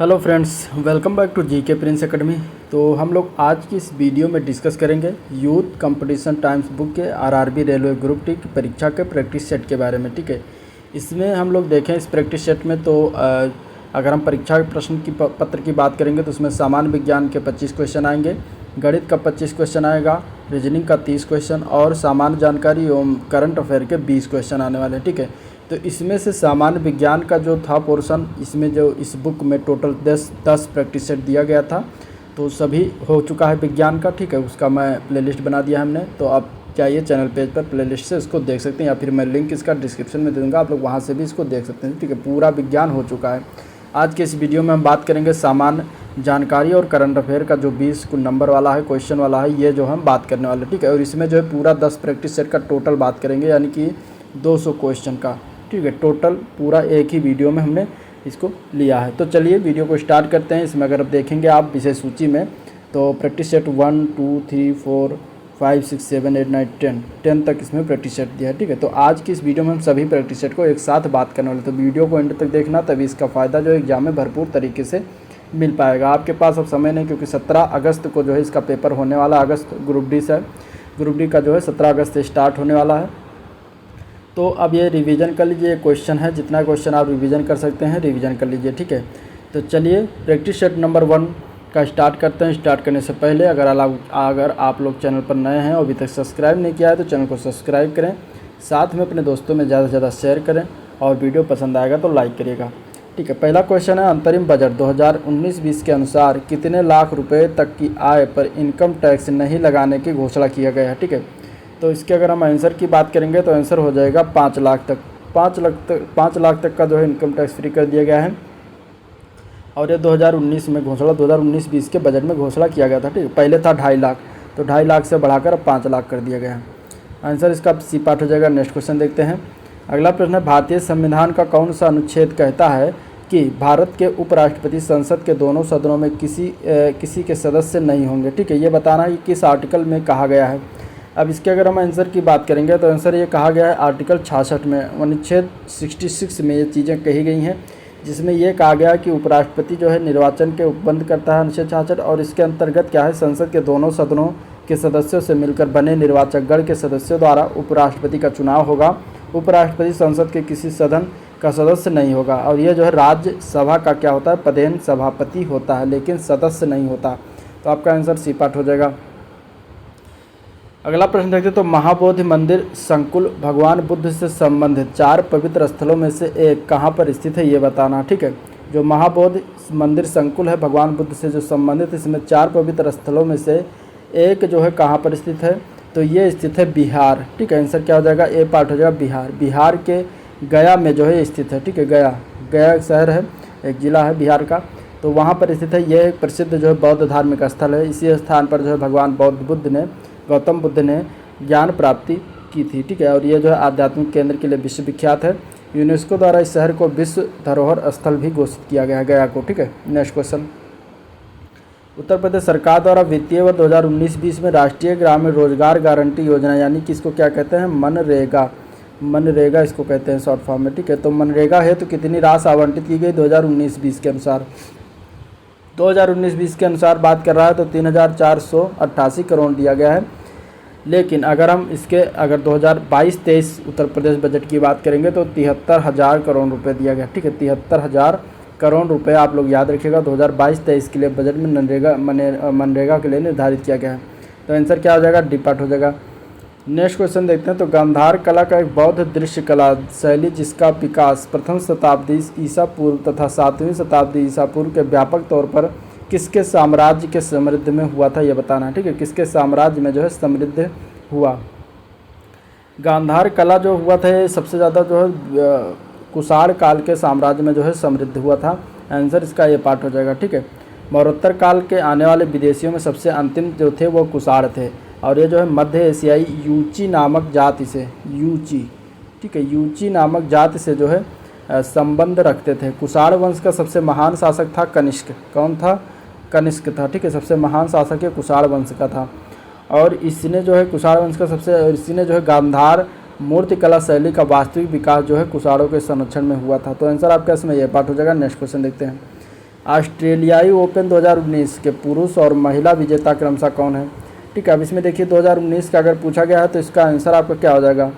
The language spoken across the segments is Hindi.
Hello friends, welcome back to GK Prince Academy. तो हम लोग आज की इस वीडियो में डिस्कस करेंगे यूथ कंपटीशन टाइम्स बुक के आरआरबी रेलवे ग्रुप टी की परीक्षा के प्रैक्टिस सेट के बारे में। ठीक है, इसमें हम लोग देखें इस प्रैक्टिस सेट में तो अगर हम परीक्षा के प्रश्न की पत्र की बात करेंगे तो उसमें सामान्य विज्ञान के 25 क्वेश्चन आएंगे, गणित का 25 क्वेश्चन आएगा, रीजनिंग का 30 क्वेश्चन और सामान्य जानकारी एवं करंट अफेयर के 20 क्वेश्चन आने वाले हैं। ठीक है, तो इसमें से सामान्य विज्ञान का जो था पोर्शन, इसमें जो इस बुक में टोटल 10 प्रैक्टिस सेट दिया गया था, तो सभी हो चुका है विज्ञान का। ठीक है, उसका मैं प्लेलिस्ट बना दिया हमने, तो आप चाहिए चैनल पेज पर प्लेलिस्ट से इसको देख सकते हैं, या फिर मैं लिंक इसका डिस्क्रिप्शन में दे दूँगा, आप लोग वहाँ से भी इसको देख सकते हैं। ठीक है, पूरा विज्ञान हो चुका है। आज के इस वीडियो में हम बात करेंगे सामान्य जानकारी और करंट अफेयर का जो 20 कुल नंबर वाला है, क्वेश्चन वाला है, ये जो हम बात करने वाले। ठीक है, और इसमें जो है पूरा 10 प्रैक्टिस सेट का टोटल बात करेंगे, यानी कि 200 क्वेश्चन का। ठीक है, टोटल पूरा एक ही वीडियो में हमने इसको लिया है। तो चलिए वीडियो को स्टार्ट करते हैं। इसमें अगर आप देखेंगे आप विषय सूची में, तो प्रैक्टिस सेट 1 2 3 4 5 6 7 8 9 10 तक इसमें प्रैक्टिस सेट दिया है। ठीक है, तो आज की इस वीडियो में हम सभी प्रैक्टिस सेट को एक साथ बात करने वाले, तो वीडियो को एंड तक देखना, तभी इसका फ़ायदा जो एग्जाम में भरपूर तरीके से मिल पाएगा। आपके पास अब समय नहीं, क्योंकि 17 अगस्त को जो है इसका पेपर होने वाला। अगस्त ग्रुप डी से, ग्रुप डी का जो है 17 अगस्त से स्टार्ट होने वाला है। तो अब ये रिवीजन कर लीजिए, क्वेश्चन है, जितना क्वेश्चन आप रिवीजन कर सकते हैं रिवीजन कर लीजिए। ठीक है, तो चलिए प्रैक्टिस सेट नंबर 1 का स्टार्ट करते हैं। स्टार्ट करने से पहले अगर आप लोग चैनल पर नए हैं और अभी तक सब्सक्राइब नहीं किया है तो चैनल को सब्सक्राइब करें, साथ में अपने दोस्तों में ज़्यादा से ज़्यादा शेयर करें, और वीडियो पसंद आएगा तो लाइक करिएगा। ठीक है, पहला क्वेश्चन है, अंतरिम बजट 2019-20 के अनुसार कितने लाख रुपये तक की आय पर इनकम टैक्स नहीं लगाने की घोषणा किया गया है। ठीक है, तो इसके अगर हम आंसर की बात करेंगे तो आंसर हो जाएगा 5 लाख तक। 5 लाख तक का जो है इनकम टैक्स फ्री कर दिया गया है, और ये 2019 में घोषणा 2019-20 के बजट में घोषणा किया गया था। ठीक है, पहले था 2.5 लाख, तो 2.5 लाख से बढ़ाकर अब 5 लाख कर दिया गया है। आंसर इसका सी पार्ट हो जाएगा। नेक्स्ट क्वेश्चन देखते हैं। अगला प्रश्न है, भारतीय संविधान का कौन सा अनुच्छेद कहता है कि भारत के उपराष्ट्रपति संसद के दोनों सदनों में किसी के सदस्य नहीं होंगे। ठीक है, ये बताना है कि किस आर्टिकल में कहा गया है। अब इसके अगर हम आंसर की बात करेंगे तो आंसर ये कहा गया है आर्टिकल 66 में, अनुच्छेद 66 में ये चीज़ें कही गई हैं, जिसमें ये कहा गया है कि उपराष्ट्रपति जो है निर्वाचन के उपबंध करता है, अनुच्छेद 66। और इसके अंतर्गत क्या है, संसद के दोनों सदनों के सदस्यों से मिलकर बने निर्वाचक गण के सदस्यों द्वारा उपराष्ट्रपति का चुनाव होगा। उपराष्ट्रपति संसद के किसी सदन का सदस्य नहीं होगा। और ये जो है राज्यसभा का क्या होता है, पदेन सभापति होता है, लेकिन सदस्य नहीं होता। तो आपका आंसर सी पार्ट हो जाएगा। अगला प्रश्न देखते हैं, तो महाबोधि मंदिर संकुल भगवान बुद्ध से संबंधित 4 पवित्र स्थलों में से एक कहाँ पर स्थित है, ये बताना। ठीक है, जो महाबोधि मंदिर संकुल है भगवान बुद्ध से जो संबंधित, इसमें 4 पवित्र स्थलों में से एक जो है कहाँ पर स्थित है, तो ये स्थित है बिहार। ठीक है, आंसर क्या हो जाएगा, ए पार्ट हो जाएगा बिहार। बिहार के गया में जो है स्थित है। ठीक है, गया एक शहर है, एक ज़िला है बिहार का, तो वहाँ पर स्थित है। यह एक प्रसिद्ध जो है बौद्ध धार्मिक स्थल है। इसी स्थान पर जो है भगवान गौतम बुद्ध ने ज्ञान प्राप्ति की थी। ठीक है, और ये जो है आध्यात्मिक केंद्र के लिए विश्व विख्यात है। यूनेस्को द्वारा इस शहर को विश्व धरोहर स्थल भी घोषित किया गया है, गया को। ठीक है, नेक्स्ट क्वेश्चन। उत्तर प्रदेश सरकार द्वारा वित्तीय वर्ष 2019-20 में राष्ट्रीय ग्रामीण रोजगार गारंटी योजना, यानी कि इसको क्या कहते हैं, मनरेगा इसको कहते हैं शॉर्ट फॉर्म में। ठीक है, तो मनरेगा है तो कितनी राशि आवंटित की गई 2019-20 के अनुसार। 2019-20 के अनुसार बात कर रहा है तो 3,488 करोड़ दिया गया है। लेकिन अगर हम इसके 2022-23 उत्तर प्रदेश बजट की बात करेंगे तो 73,000 करोड़ रुपए दिया गया। ठीक है, 73,000 करोड़ रुपए आप लोग याद रखिएगा 2022-23 के लिए बजट में मनरेगा के लिए निर्धारित किया गया है। तो आंसर क्या हो जाएगा, डी पार्ट हो जाएगा। नेक्स्ट क्वेश्चन देखते हैं, तो गांधार कला का एक बौद्ध दृश्य कला शैली जिसका विकास प्रथम शताब्दी ईसा पूर्व तथा 7वीं शताब्दी ईसा पूर्व के व्यापक तौर पर किसके साम्राज्य के समृद्ध में हुआ था, यह बताना है। ठीक है, किसके साम्राज्य में जो है समृद्ध हुआ। गांधार कला जो हुआ था ये सबसे ज़्यादा जो है कुषाण काल के साम्राज्य में जो है समृद्ध हुआ था। आंसर इसका ये पार्ट हो जाएगा। ठीक है, मौर्योत्तर काल के आने वाले विदेशियों में सबसे अंतिम जो थे वो कुषाण थे, और ये जो है मध्य एशियाई यूची नामक जाति से, ठीक है, यूची नामक जाति से जो है संबंध रखते थे। कुषाण वंश का सबसे महान शासक था कनिष्क। कौन था, कनिष्क था। ठीक है, सबसे महान शासक ये कुषाण वंश का था, और इसने जो है कुषाण वंश का इसने जो है गांधार मूर्तिकला शैली का वास्तविक विकास जो है कुषाणों के संरक्षण में हुआ था। तो आंसर आपका इसमें यह पार्ट हो जाएगा। नेक्स्ट क्वेश्चन देखते हैं। ऑस्ट्रेलियाई ओपन 2019 के पुरुष और महिला विजेता क्रमशः कौन है? ठीक है, अब इसमें देखिए 2019 का अगर पूछा गया है तो इसका आंसर आपका क्या हो जाएगा?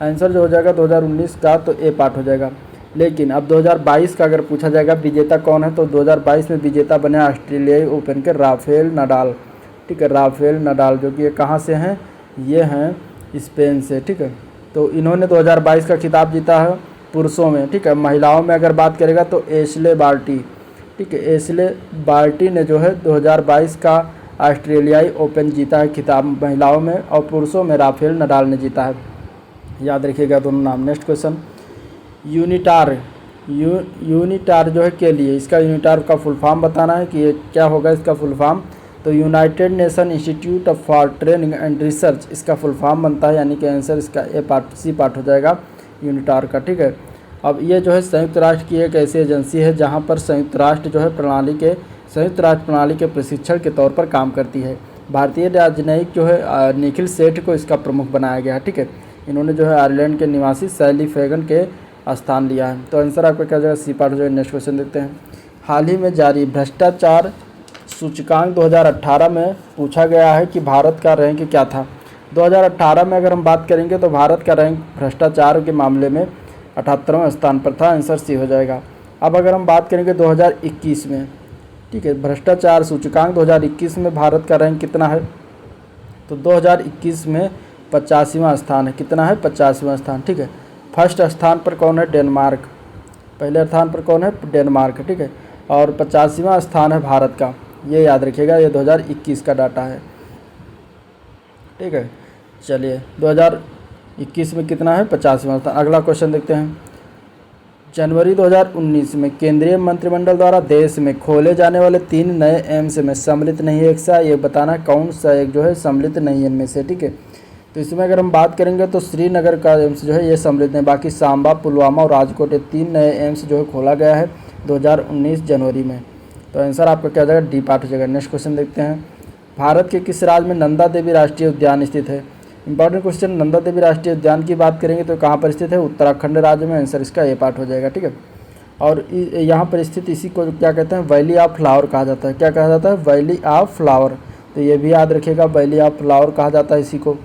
आंसर जो हो जाएगा 2019 का तो ए पार्ट हो जाएगा। लेकिन अब 2022 का अगर पूछा जाएगा विजेता कौन है, तो 2022 में विजेता बने ऑस्ट्रेलियाई ओपन के राफेल नडाल। ठीक है, राफेल नडाल जो कि ये कहाँ से हैं? ये हैं स्पेन से। ठीक है, तो इन्होंने 2022 का खिताब जीता है पुरुषों में। ठीक है, महिलाओं में अगर बात करेगा तो एशले बार्टी। ठीक है, एशले बार्टी ने जो है 2022 का ऑस्ट्रेलियाई ओपन जीता है खिताब महिलाओं में, और पुरुषों में राफेल नडाल ने जीता है। याद रखिएगा दोनों नाम। नेक्स्ट क्वेश्चन, यूनिटार यूनिटार जो है के लिए, इसका यूनिटार का फुल फॉर्म बताना है कि ये क्या होगा इसका फुल फॉर्म। तो United nation institute for training and research इसका फुल फॉर्म बनता है, यानी कि आंसर इसका ए पार्ट सी पार्ट हो जाएगा यूनिटार का। ठीक है, अब ये जो है संयुक्त राष्ट्र की एक ऐसी एजेंसी है जहाँ पर संयुक्त राष्ट्र प्रणाली के प्रशिक्षण के तौर पर काम करती है। भारतीय राजनयिक जो है निखिल सेठ को इसका प्रमुख बनाया गया है। ठीक है, इन्होंने जो है आयरलैंड के निवासी सैली फैगन के स्थान लिया है। तो आंसर आपका क्या हो जाएगा? सी पार्ट हो जाएगा। नेक्स्ट क्वेश्चन देखते हैं। हाल ही में जारी भ्रष्टाचार सूचकांक 2018 में पूछा गया है कि भारत का रैंक क्या था। 2018 में अगर हम बात करेंगे तो भारत का रैंक भ्रष्टाचार के मामले में 78वें स्थान पर था। आंसर सी हो जाएगा। अब अगर हम बात करेंगे 2021 में, ठीक है, भ्रष्टाचार सूचकांक 2021 में भारत का रैंक कितना है? तो 2021 में 85वां स्थान है। कितना है? 85वां स्थान। ठीक है, फर्स्ट स्थान पर कौन है? डेनमार्क। पहले स्थान पर कौन है? डेनमार्क। ठीक है, और 85वां स्थान है भारत का। ये याद रखिएगा, ये 2021 का डाटा है। ठीक है, चलिए 2021 में कितना है? 85वां स्थान। अगला क्वेश्चन देखते हैं। जनवरी 2019 में केंद्रीय मंत्रिमंडल द्वारा देश में खोले जाने वाले 3 नए एम्स में सम्मिलित नहीं है एक सा, ये बताना कौन सा एक जो है सम्मिलित नहीं है इनमें से। ठीक है, तो इसमें अगर हम बात करेंगे तो श्रीनगर का एम्स जो है ये सम्मिलित नहीं, बाकी सांबा, पुलवामा और राजकोट, ये 3 नए एम्स जो है खोला गया है 2019 जनवरी में। तो आंसर आपका क्या हो जाएगा? डी पार्ट हो जाएगा। नेक्स्ट क्वेश्चन देखते हैं। भारत के किस राज्य में नंदा देवी राष्ट्रीय उद्यान स्थित है? Important question. नंदा देवी राष्ट्रीय उद्यान की बात करेंगे तो कहाँ पर स्थित है? उत्तराखंड राज्य में। आंसर इसका ए पार्ट हो जाएगा। ठीक है, और यहाँ पर स्थित इसी को क्या कहते हैं? वैली ऑफ फ्लावर कहा जाता है। क्या कहा जाता है? Valley of flower. तो ये भी याद रखिएगा, वैली ऑफ फ्लावर कहा जाता है इसी को।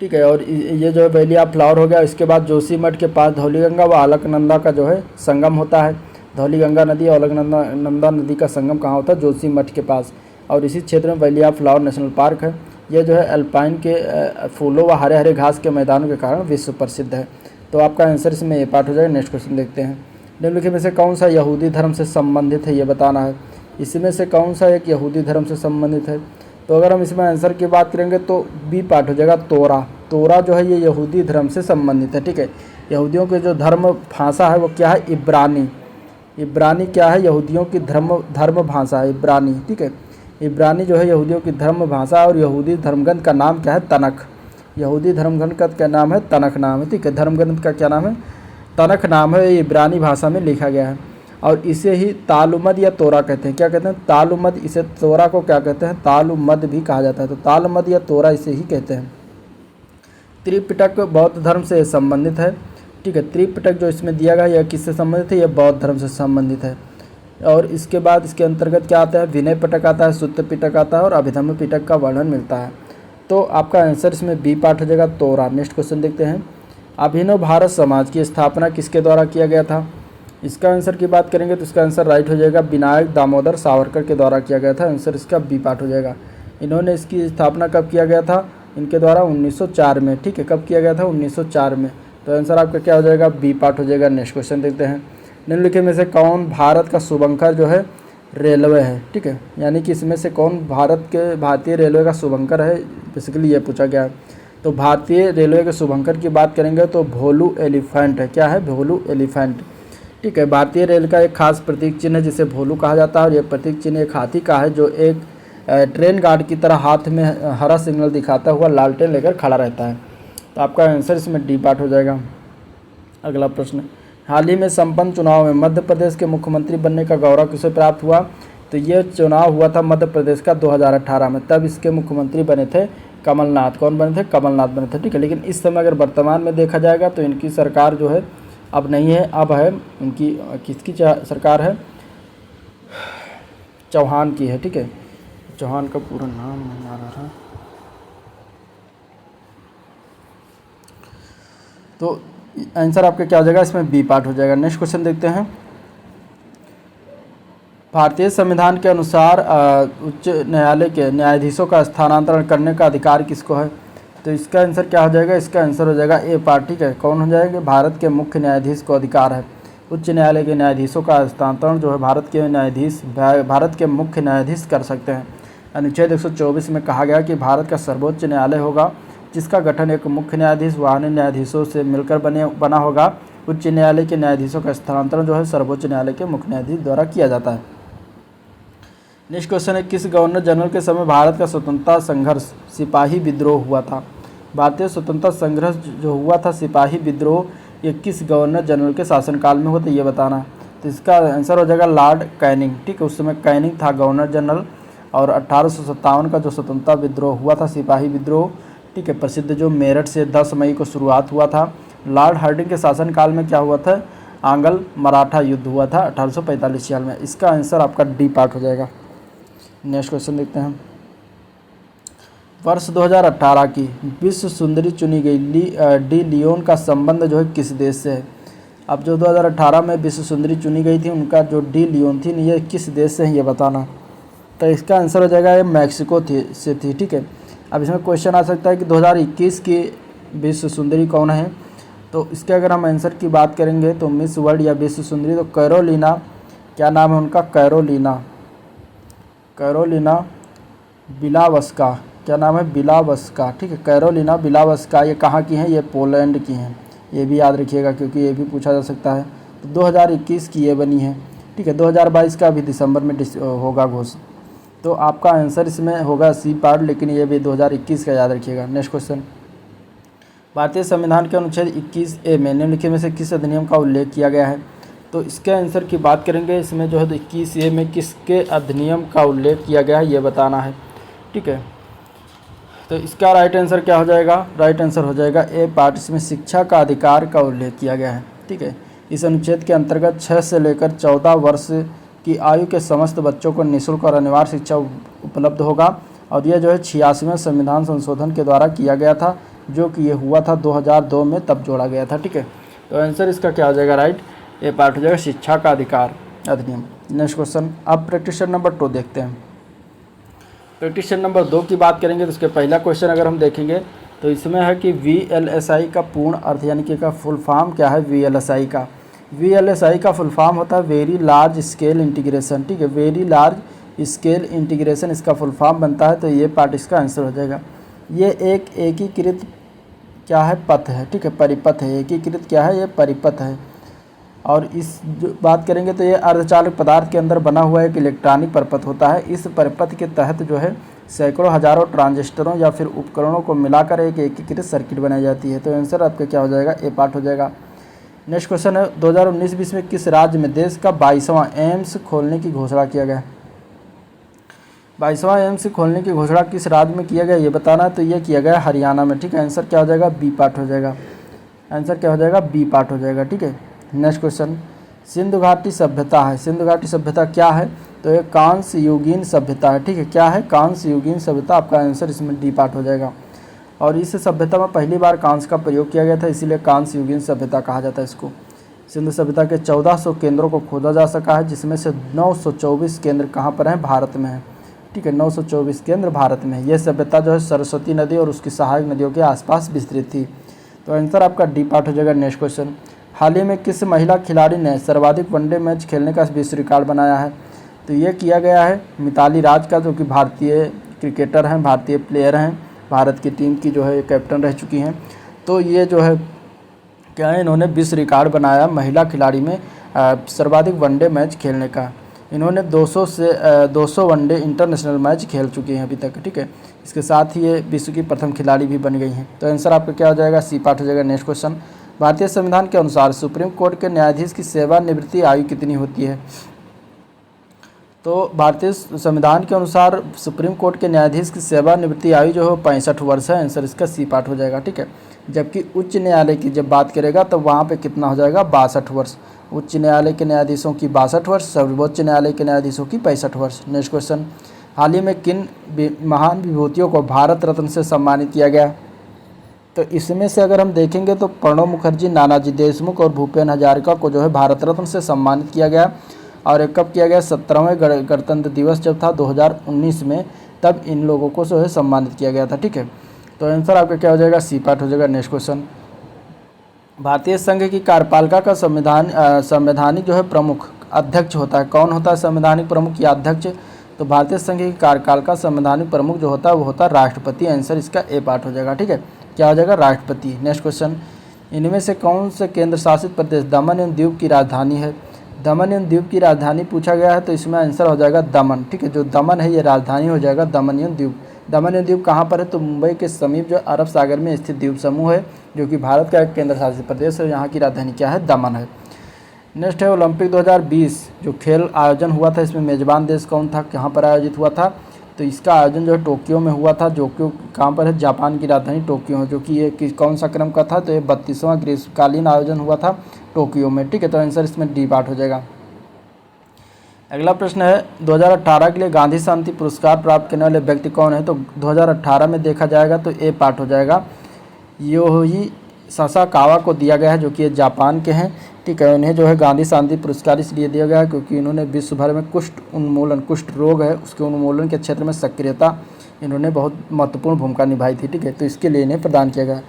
ठीक है, और ये जो है वैली ऑफ फ्लावर हो गया। इसके बाद जोशीमठ के पास धौलीगंगा व अलकनंदा का जो है संगम होता है। धौलीगंगा नदी और अलकनंदा नदी का संगम कहाँ होता है? जोशीमठ के पास, और इसी क्षेत्र में valley of flower national park है। ये जो है अल्पाइन के फूलों व हरे हरे घास के मैदानों के कारण विश्व प्रसिद्ध है। तो आपका आंसर इसमें ए पार्ट हो जाएगा। नेक्स्ट क्वेश्चन देखते हैं। निम्नलिखित में से कौन सा यहूदी धर्म से संबंधित है, ये बताना है। इसमें से कौन सा एक यहूदी धर्म से संबंधित है? तो अगर हम इसमें आंसर की बात करेंगे तो बी पार्ट हो जाएगा, तोरा। तोरा जो है ये यहूदी धर्म से संबंधित है। ठीक है, यहूदियों के जो धर्म भाषा है वो क्या है? इब्रानी। इब्रानी क्या है? यहूदियों की धर्म भाषा है इब्रानी। ठीक है, इब्रानी जो है यहूदियों की धर्म भाषा, और यहूदी धर्मग्रंथ का नाम क्या है? तनख। यहूदी धर्मग्रंथ का क्या नाम है? तनख नाम है। ठीक है, धर्मग्रंथ का क्या नाम है? तनख नाम है। ये इब्रानी भाषा में लिखा गया है, और इसे ही तालमुद या तोरा कहते हैं। क्या कहते हैं? तालमुद। इसे तोरा को क्या कहते हैं? तालमुद भी कहा जाता है। तो तालमुद या तोरा इसे ही कहते हैं। त्रिपिटक बौद्ध धर्म से संबंधित है। ठीक है, त्रिपिटक जो इसमें दिया गया यह किससे संबंधित है? यह बौद्ध धर्म से संबंधित है। और इसके बाद इसके अंतर्गत क्या आता है? विनय पिटक आता है, सुत्त पिटक आता है, और अभिधम्म पिटक का वर्णन मिलता है। तो आपका आंसर इसमें बी पार्ट हो जाएगा, तोरा। नेक्स्ट क्वेश्चन देखते हैं। अभिनव भारत समाज की स्थापना किसके द्वारा किया गया था? इसका आंसर की बात करेंगे तो इसका आंसर राइट हो जाएगा, विनायक दामोदर सावरकर के द्वारा किया गया था। आंसर इसका बी पार्ट हो जाएगा। इन्होंने इसकी स्थापना कब किया गया था? इनके द्वारा 1904 में। ठीक है, कब किया गया था? 1904 में। तो आंसर आपका क्या हो जाएगा? बी पार्ट हो जाएगा। नेक्स्ट क्वेश्चन देखते हैं। निम्नलिखित में से कौन भारत का शुभंकर जो है रेलवे है? ठीक है, यानी कि इसमें से कौन भारतीय रेलवे का शुभंकर है, बेसिकली ये पूछा गया है। तो भारतीय रेलवे के शुभंकर की बात करेंगे तो भोलू एलिफेंट है। क्या है? भोलू एलिफेंट। ठीक है, भारतीय रेल का एक खास प्रतीक चिन्ह है जिसे भोलू कहा जाता है, और यह प्रतीक चिन्ह एक हाथी का है जो एक ट्रेन गार्ड की तरह हाथ में हरा सिग्नल दिखाता हुआ लालटेन लेकर खड़ा रहता है। तो आपका आंसर इसमें डी पार्ट हो जाएगा। अगला प्रश्न। हाल ही में संपन्न चुनाव में मध्य प्रदेश के मुख्यमंत्री बनने का गौरव किसे प्राप्त हुआ? तो ये चुनाव हुआ था मध्य प्रदेश का 2018 में। तब इसके मुख्यमंत्री बने थे कमलनाथ। कौन बने थे? कमलनाथ बने थे। ठीक है, लेकिन इस समय अगर वर्तमान में देखा जाएगा तो इनकी सरकार जो है अब नहीं है, अब है इनकी किसकी सरकार है? चौहान की है, ठीक है। चौहान का पूरा नाम नहीं आ रहा। तो आंसर आपका क्या हो जाएगा, इसमें बी पार्ट हो जाएगा। नेक्स्ट क्वेश्चन देखते हैं। भारतीय संविधान के अनुसार उच्च न्यायालय के न्यायाधीशों का स्थानांतरण करने का अधिकार किसको है? तो इसका आंसर क्या हो जाएगा, इसका आंसर हो जाएगा ए पार्ट, ठीक है। कौन हो जाएंगे, भारत के मुख्य न्यायाधीश को अधिकार है। उच्च न्यायालय के न्यायाधीशों का स्थानांतरण जो है भारत के मुख्य न्यायाधीश कर सकते हैं। अनुच्छेद 124 में कहा गया कि भारत का सर्वोच्च न्यायालय होगा जिसका गठन एक मुख्य न्यायाधीश व अन्य न्यायाधीशों से मिलकर बना होगा। उच्च न्यायालय के न्यायाधीशों का स्थानांतरण जो है सर्वोच्च न्यायालय के मुख्य न्यायाधीश द्वारा किया जाता है। नेक्स्ट क्वेश्चन है, किस गवर्नर जनरल के समय भारत का स्वतंत्रता संघर्ष सिपाही विद्रोह हुआ था? भारतीय स्वतंत्रता संघर्ष जो हुआ था सिपाही विद्रोह, ये किस गवर्नर जनरल के शासनकाल में हुआ था, ये बताना है। तो इसका आंसर हो जाएगा लॉर्ड कैनिंग, ठीक है। उस समय कैनिंग था गवर्नर जनरल। और 1857 का जो स्वतंत्रता विद्रोह हुआ था सिपाही विद्रोह, ठीक है, प्रसिद्ध जो मेरठ से 10 मई को शुरुआत हुआ था। लॉर्ड हार्डिंग के शासनकाल में क्या हुआ था, आंग्ल मराठा युद्ध हुआ था 1845 साल में। इसका आंसर आपका डी पार्ट हो जाएगा। नेक्स्ट क्वेश्चन देखते हैं। वर्ष 2018 की विश्व सुंदरी चुनी गई डी लियोन का संबंध जो है किस देश से है? अब जो 2018 में विश्व सुंदरी चुनी गई थी उनका जो डी लियोन थी ये किस देश से है ये बताना। तो इसका आंसर हो जाएगा ये मैक्सिको से थी, ठीक है। अब इसमें क्वेश्चन आ सकता है कि 2021 की विश्व सुंदरी कौन है? तो इसके अगर हम आंसर की बात करेंगे तो मिस वर्ल्ड या विश्व सुंदरी, तो कैरोलिना, क्या नाम है उनका, कैरोलिना बिलावस्का, क्या नाम है, बिलावस्का, ठीक है। कैरोलिना बिलावस्का ये कहाँ की हैं, ये पोलैंड की हैं। ये भी याद रखिएगा क्योंकि ये भी पूछा जा सकता है। तो 2021 की ये बनी है, ठीक है। 2022 का अभी दिसंबर में होगा घोषित। तो आपका आंसर इसमें होगा सी पार्ट, लेकिन ये भी 2021 का याद रखिएगा। नेक्स्ट क्वेश्चन, भारतीय संविधान के अनुच्छेद 21A में निम्नलिखित में से किस अधिनियम का उल्लेख किया गया है? तो इसके आंसर की बात करेंगे। इसमें जो है 21A में किसके अधिनियम का उल्लेख किया गया है ये बताना है, ठीक है। तो इसका राइट आंसर क्या हो जाएगा, राइट आंसर हो जाएगा ए पार्ट। इसमें शिक्षा का अधिकार का उल्लेख किया गया है, ठीक है। इस अनुच्छेद के अंतर्गत 6 से लेकर 14 वर्ष की आयु के समस्त बच्चों को निःशुल्क और अनिवार्य शिक्षा उपलब्ध होगा। और यह जो है 86वें संविधान संशोधन के द्वारा किया गया था, जो कि ये हुआ था 2002 में, तब जोड़ा गया था, ठीक है। तो आंसर इसका क्या हो जाएगा, राइट ए पार्ट हो जाएगा, शिक्षा का अधिकार अधिनियम। नेक्स्ट क्वेश्चन, अब प्रैक्टिशन नंबर 2 देखते हैं। प्रैक्टिशन नंबर 2 की बात करेंगे तो उसके पहला क्वेश्चन अगर हम देखेंगे तो इसमें है कि VLSI का पूर्ण अर्थ यानी कि का फुल फॉर्म क्या है। VLSI का फुल फॉर्म होता है वेरी लार्ज स्केल इंटीग्रेशन, ठीक है। वेरी लार्ज स्केल इंटीग्रेशन इसका फुल फॉर्म बनता है। तो ये पार्ट इसका आंसर हो जाएगा। ये एक एकीकृत क्या है, पथ है, ठीक है, परिपथ है। एकीकृत क्या है, ये परिपथ है। और इस जो बात करेंगे तो ये अर्धचालक पदार्थ के अंदर बना हुआ एक इलेक्ट्रॉनिक परिपथ होता है। इस परिपथ के तहत जो है सैकड़ों हजारों ट्रांजिस्टरों या फिर उपकरणों को मिलाकर एक एकीकृत सर्किट बनाई जाती है। तो आंसर आपका क्या हो जाएगा, ए पार्ट हो जाएगा। नेक्स्ट क्वेश्चन है 2019-20 में किस राज्य में देश का 22वां एम्स खोलने की घोषणा किया गया? 22वां एम्स खोलने की घोषणा किस राज्य में किया गया ये बताना है। तो ये किया गया हरियाणा में, ठीक है। आंसर क्या हो जाएगा, बी पार्ट हो जाएगा। आंसर क्या हो जाएगा, बी पार्ट हो जाएगा, ठीक है। नेक्स्ट क्वेश्चन, सिंधु घाटी सभ्यता है। सिंधु घाटी सभ्यता क्या है? तो ये कांस्य युगीन सभ्यता है, ठीक है। क्या है, कांस्य युगीन सभ्यता। आपका आंसर इसमें डी पार्ट हो जाएगा। और इस सभ्यता में पहली बार कांस्य का प्रयोग किया गया था, इसीलिए कांस्य युगीन सभ्यता कहा जाता है इसको। सिंधु सभ्यता के 1400 केंद्रों को खोजा जा सका है, जिसमें से 924 केंद्र कहाँ पर हैं, भारत में है, ठीक है। 924 केंद्र भारत में है। यह सभ्यता जो है सरस्वती नदी और उसकी सहायक नदियों के आसपास विस्तृत थी। तो आंसर आपका डी पार्ट हो जाएगा। नेक्स्ट क्वेश्चन, हाल ही में किस महिला खिलाड़ी ने सर्वाधिक वनडे मैच खेलने का विश्व रिकॉर्ड बनाया है? तो ये किया गया है मिताली राज का, जो कि भारतीय क्रिकेटर हैं, भारतीय प्लेयर हैं, भारत की टीम की जो है कैप्टन रह चुकी हैं। तो ये जो है क्या है, इन्होंने विश्व रिकॉर्ड बनाया महिला खिलाड़ी में सर्वाधिक वनडे मैच खेलने का। इन्होंने 200 वनडे इंटरनेशनल मैच खेल चुकी हैं अभी तक, ठीक है। इसके साथ ही ये विश्व की प्रथम खिलाड़ी भी बन गई हैं। तो आंसर आपका क्या हो जाएगा, सी पार्ट हो जाएगा। नेक्स्ट क्वेश्चन, भारतीय संविधान के अनुसार सुप्रीम कोर्ट के न्यायाधीश की सेवानिवृत्ति आयु कितनी होती है? तो भारतीय संविधान के अनुसार सुप्रीम कोर्ट के न्यायाधीश की सेवानिवृत्ति आयु जो है 65 वर्ष है। आंसर इसका सी पार्ट हो जाएगा, ठीक है। जबकि उच्च न्यायालय की जब बात करेगा तो वहाँ पे कितना हो जाएगा, 62 वर्ष। उच्च न्यायालय के न्यायाधीशों की 62 वर्ष, सर्वोच्च न्यायालय के न्यायाधीशों की 65 वर्ष। नेक्स्ट क्वेश्चन, हाल ही में किन महान विभूतियों को भारत रत्न से सम्मानित किया गया? तो इसमें से अगर हम देखेंगे तो प्रणब मुखर्जी, नानाजी देशमुख और भूपेन हजारिका को जो है भारत रत्न से सम्मानित किया गया। और एक कब किया गया, 17वें गणतंत्र दिवस जब था 2019 में, तब इन लोगों को जो है सम्मानित किया गया था, ठीक है। तो आंसर आपका क्या हो जाएगा, सी पार्ट हो जाएगा। नेक्स्ट क्वेश्चन, भारतीय संघ की कार्यपालिका का संवैधानिक जो है प्रमुख अध्यक्ष होता है। कौन होता है संवैधानिक प्रमुख या अध्यक्ष? तो भारतीय संघ की कार्यकाल संवैधानिक प्रमुख जो होता है वो होता है राष्ट्रपति। आंसर इसका ए पार्ट हो जाएगा, ठीक है। क्या हो जाएगा, राष्ट्रपति। नेक्स्ट क्वेश्चन, इनमें से कौन से केंद्र शासित प्रदेश दमन एवं दीव की राजधानी है? दमन एवं दीव की राजधानी पूछा गया है तो इसमें आंसर हो जाएगा दमन, ठीक है। जो दमन है ये राजधानी हो जाएगा दमन एवं दीव। दमन एवं दीव कहाँ पर है? तो मुंबई के समीप जो अरब सागर में स्थित द्वीप समूह है, जो कि भारत का एक केंद्र शासित प्रदेश है। यहाँ की राजधानी क्या है, दमन है। नेक्स्ट है ओलंपिक 2020 जो खेल आयोजन हुआ था, इसमें मेजबान देश कौन था, कहाँ पर आयोजित हुआ था? तो इसका आयोजन जो है टोक्यो में हुआ था। टोक्यो कहाँ पर है? जापान की राजधानी टोक्यो है, जो कि ये कौन सा क्रम का था? तो ये 32वां ग्रीष्मकालीन आयोजन हुआ था टोक्यो में, ठीक है। तो आंसर इसमें डी पार्ट हो जाएगा। अगला प्रश्न है 2018 के लिए गांधी शांति पुरस्कार प्राप्त करने वाले व्यक्ति कौन है? तो 2018 में देखा जाएगा तो ए पार्ट हो जाएगा, योही सासाकावा को दिया गया है, जो कि ये जापान के हैं, ठीक है। उन्हें जो है गांधी शांति पुरस्कार इसलिए दिया गया है क्योंकि इन्होंने विश्व भर में कुष्ठ रोग है उसके उन्मूलन के क्षेत्र में सक्रियता इन्होंने बहुत महत्वपूर्ण भूमिका निभाई थी, ठीक है। तो इसके लिए इन्हें प्रदान किया गया।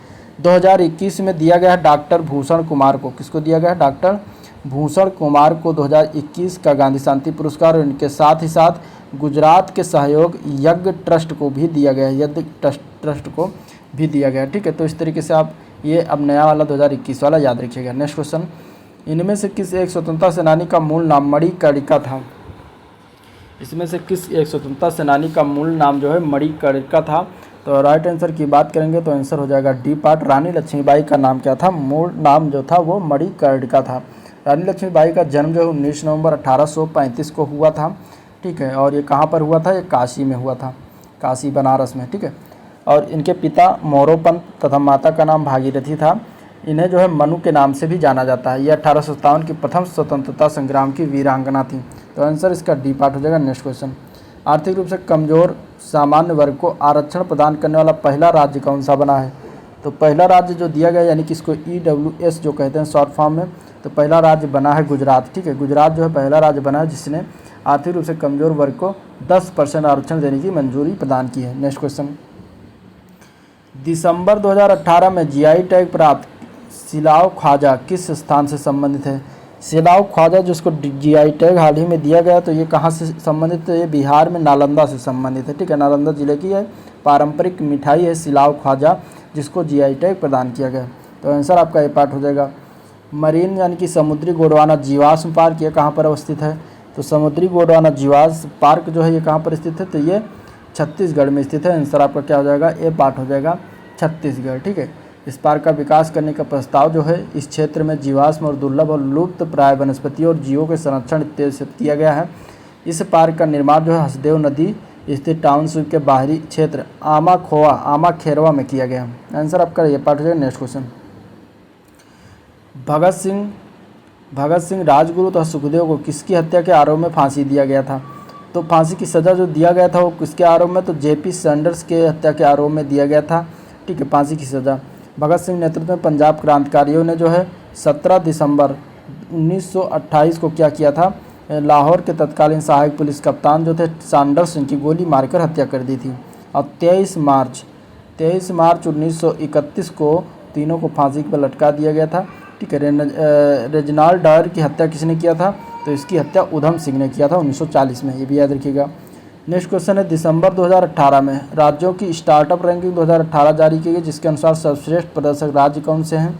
2021 में दिया गया है डॉक्टर भूषण कुमार को। किसको दिया गया है? डॉक्टर भूषण कुमार को 2021 का गांधी शांति पुरस्कार। और इनके साथ ही साथ गुजरात के सहयोग यज्ञ ट्रस्ट को भी दिया गया है, यज्ञ ट्रस्ट को भी दिया गया, ठीक है। तो इस तरीके से आप ये अब नया वाला 2021 वाला याद रखिएगा। नेक्स्ट क्वेश्चन, इनमें से किस एक स्वतंत्रता सेनानी का मूल नाम मणिकर्णिका था? इसमें से किस एक स्वतंत्रता सेनानी का मूल नाम जो है मणिकर्णिका था? तो राइट आंसर की बात करेंगे तो आंसर हो जाएगा डी पार्ट। रानी लक्ष्मीबाई का नाम क्या था? मूल नाम जो था वो मणिकर्णिका था। रानी लक्ष्मीबाई का जन्म जो है 19 नवंबर 1835 को हुआ था, ठीक है। और ये कहाँ पर हुआ था? ये काशी में हुआ था, काशी बनारस में, ठीक है। और इनके पिता मोरोपंत तथा माता का नाम भागीरथी था। इन्हें जो है मनु के नाम से भी जाना जाता है। ये 1857 की प्रथम स्वतंत्रता संग्राम की वीरांगना थी। तो आंसर इसका डी पार्ट हो जाएगा। नेक्स्ट क्वेश्चन, आर्थिक रूप से कमजोर सामान्य वर्ग को आरक्षण प्रदान करने वाला पहला राज्य कौन सा बना है? तो पहला राज्य जो दिया गया, यानी कि इसको EWS जो कहते हैं शॉर्ट फॉर्म में, तो पहला राज्य बना है गुजरात, ठीक है। गुजरात जो है पहला राज्य बना है जिसने आर्थिक रूप से कमजोर वर्ग को 10% आरक्षण देने की मंजूरी प्रदान की है। नेक्स्ट क्वेश्चन, दिसंबर 2018 में GI टैग प्राप्त सिलाव ख्वाजा किस स्थान से संबंधित है? सिलाव ख्वाजा जिसको GI टैग हाल ही में दिया गया, तो ये कहाँ से संबंधित है? ये बिहार में नालंदा से संबंधित है, ठीक है। नालंदा जिले की है पारंपरिक मिठाई है सिलाव ख्वाजा, जिसको GI टैग प्रदान किया गया। तो आंसर आपका ए पार्ट हो जाएगा। मरीन यानी कि समुद्री गोंडवाना जीवाश्म पार्क ये कहाँ पर अवस्थित है? तो समुद्री गोंडवाना जीवाश्म पार्क जो है ये कहाँ पर स्थित है? तो ये छत्तीसगढ़ में स्थित है। आंसर आपका क्या हो जाएगा? ए पार्ट हो जाएगा, छत्तीसगढ़, ठीक है। इस पार्क का विकास करने का प्रस्ताव जो है इस क्षेत्र में जीवाश्म और दुर्लभ और लुप्त प्राय वनस्पतियों और जीवों के संरक्षण इत्यादि से किया गया है। इस पार्क का निर्माण जो है हसदेव नदी स्थित टाउनशिप के बाहरी क्षेत्र आमा खेरवा में किया गया। आंसर आपका ये पार्ट हो जाएगा। नेक्स्ट क्वेश्चन, भगत सिंह राजगुरु तथा सुखदेव को किसकी हत्या के आरोप में फांसी दिया गया था? तो फांसी की सज़ा जो दिया गया था वो किसके आरोप में? तो JP सैंडर्स के हत्या के आरोप में दिया गया था, ठीक है। फांसी की सज़ा भगत सिंह नेतृत्व में पंजाब क्रांतिकारियों ने जो है 17 दिसंबर 1928 को क्या किया था? लाहौर के तत्कालीन सहायक पुलिस कप्तान जो थे सैंडर्स, इनकी गोली मारकर हत्या कर दी थी। और 23 मार्च 1931 को तीनों को फांसी पर लटका दिया गया था, ठीक है। रेजिनाल्ड डायर की हत्या किसने किया था? तो इसकी हत्या उधम सिंह ने किया था 1940 में, ये भी याद रखिएगा। नेक्स्ट क्वेश्चन है, दिसंबर 2018 में राज्यों की स्टार्टअप रैंकिंग 2018 जारी की गई, जिसके अनुसार सर्वश्रेष्ठ प्रदर्शक राज्य कौन से हैं?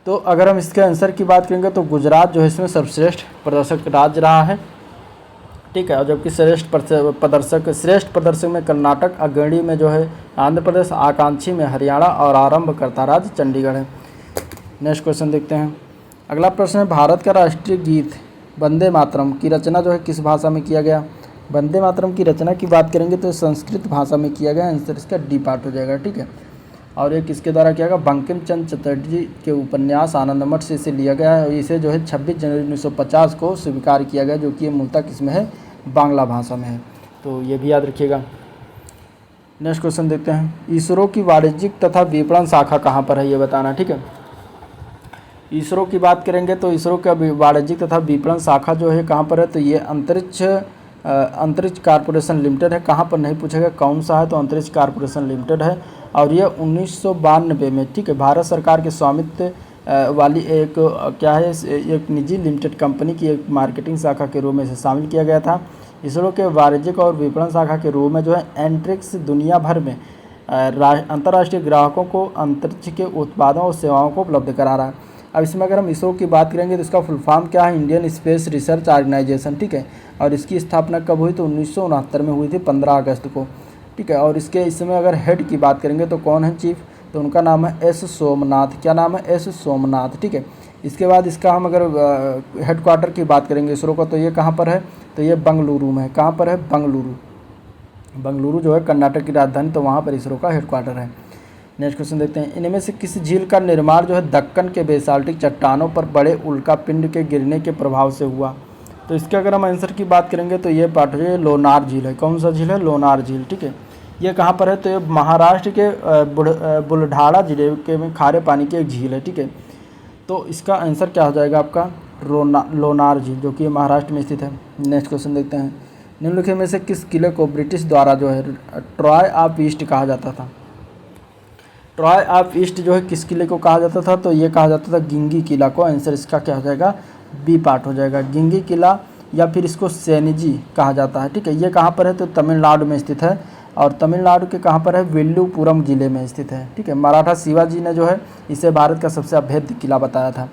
तो अगर हम इसके आंसर की बात करेंगे तो गुजरात जो है इसमें सर्वश्रेष्ठ प्रदर्शक राज्य रहा है, ठीक है। और जबकि श्रेष्ठ प्रदर्शक में कर्नाटक, अग्रणी में जो है आंध्र प्रदेश, आकांक्षी में हरियाणा और आरंभकर्ता राज्य चंडीगढ़ है। नेक्स्ट क्वेश्चन देखते हैं। अगला प्रश्न है, भारत का राष्ट्रीय गीत वंदे मातरम की रचना जो है किस भाषा में किया गया? वंदे मातरम की रचना की बात करेंगे तो संस्कृत भाषा में किया गया। आंसर इसका डी पार्ट हो जाएगा, ठीक है। और ये किसके द्वारा किया गया? बंकिम चंद्र चटर्जी के उपन्यास आनंदमठ से इसे लिया गया है। इसे जो है 26 जनवरी 1950 को स्वीकार किया गया, जो कि ये मूलतः किसमें है? बांग्ला भाषा में है। तो ये भी याद रखिएगा। नेक्स्ट क्वेश्चन देखते हैं। इसरो की वाणिज्यिक तथा विपणन शाखा कहाँ पर है, ये बताना, ठीक है। इसरो की बात करेंगे तो इसरो का वाणिज्यिक तथा विपणन शाखा जो है कहाँ पर है? तो ये अंतरिक्ष कॉरपोरेशन लिमिटेड है। कहाँ पर नहीं पूछेगा कौन सा है, तो अंतरिक्ष कॉरपोरेशन लिमिटेड है। और ये 1992 में, ठीक है, भारत सरकार के स्वामित्व वाली एक क्या है, एक निजी लिमिटेड कंपनी की एक मार्केटिंग शाखा के रूप में इसे शामिल किया गया था। इसरो के वाणिज्यिक और विपणन शाखा के रूप में जो है एंट्रिक्स दुनिया भर में अंतर्राष्ट्रीय ग्राहकों को अंतरिक्ष के उत्पादों और सेवाओं को उपलब्ध करा रहा है। अब इसमें अगर हम इसरो की बात करेंगे तो इसका फुल फॉर्म क्या है? इंडियन स्पेस रिसर्च ऑर्गेनाइजेशन, ठीक है। और इसकी स्थापना कब हुई? तो 1969 में हुई थी, 15 अगस्त को, ठीक है। और इसमें अगर हेड की बात करेंगे तो कौन है चीफ? तो उनका नाम है एस सोमनाथ। क्या नाम है? एस सोमनाथ, ठीक है। इसके बाद इसका हम अगर हेडक्वार्टर की बात करेंगे इसरो का, तो ये कहाँ पर है? तो ये बेंगलुरु में है। कहाँ पर है? बेंगलुरु जो है कर्नाटक की राजधानी, तो वहाँ पर इसरो का हेडक्वार्टर है। नेक्स्ट क्वेश्चन देखते हैं। इनमें से किस झील का निर्माण जो है दक्कन के बेसाल्टिक चट्टानों पर बड़े उल्कापिंड के गिरने के प्रभाव से हुआ? तो इसके अगर हम आंसर की बात करेंगे तो ये पार्ट है लोनार झील है। कौन सा झील है? लोनार झील, ठीक है। ये कहाँ पर है? तो ये महाराष्ट्र के बुलढाणा जिले के में खारे पानी की एक झील है, ठीक है। तो इसका आंसर क्या हो जाएगा आपका? लोनार झील, जो कि महाराष्ट्र में स्थित है। नेक्स्ट क्वेश्चन देखते हैं। निम्नलिखित में से किस किले को ब्रिटिश द्वारा जो है ट्रॉय ऑफ ईस्ट कहा जाता था? ट्रॉय ऑफ ईस्ट जो है किस किले को कहा जाता था? तो ये कहा जाता था गिंगी किला को। आंसर इसका क्या हो जाएगा? बी पार्ट हो जाएगा। गिंगी किला या फिर इसको सैनिजी कहा जाता है, ठीक है। ये कहाँ पर है? तो तमिलनाडु में स्थित है। और तमिलनाडु के कहाँ पर है? विल्लुपुरम जिले में स्थित है, ठीक है। मराठा शिवाजी ने जो है इसे भारत का सबसे अभेद्य किला बताया था।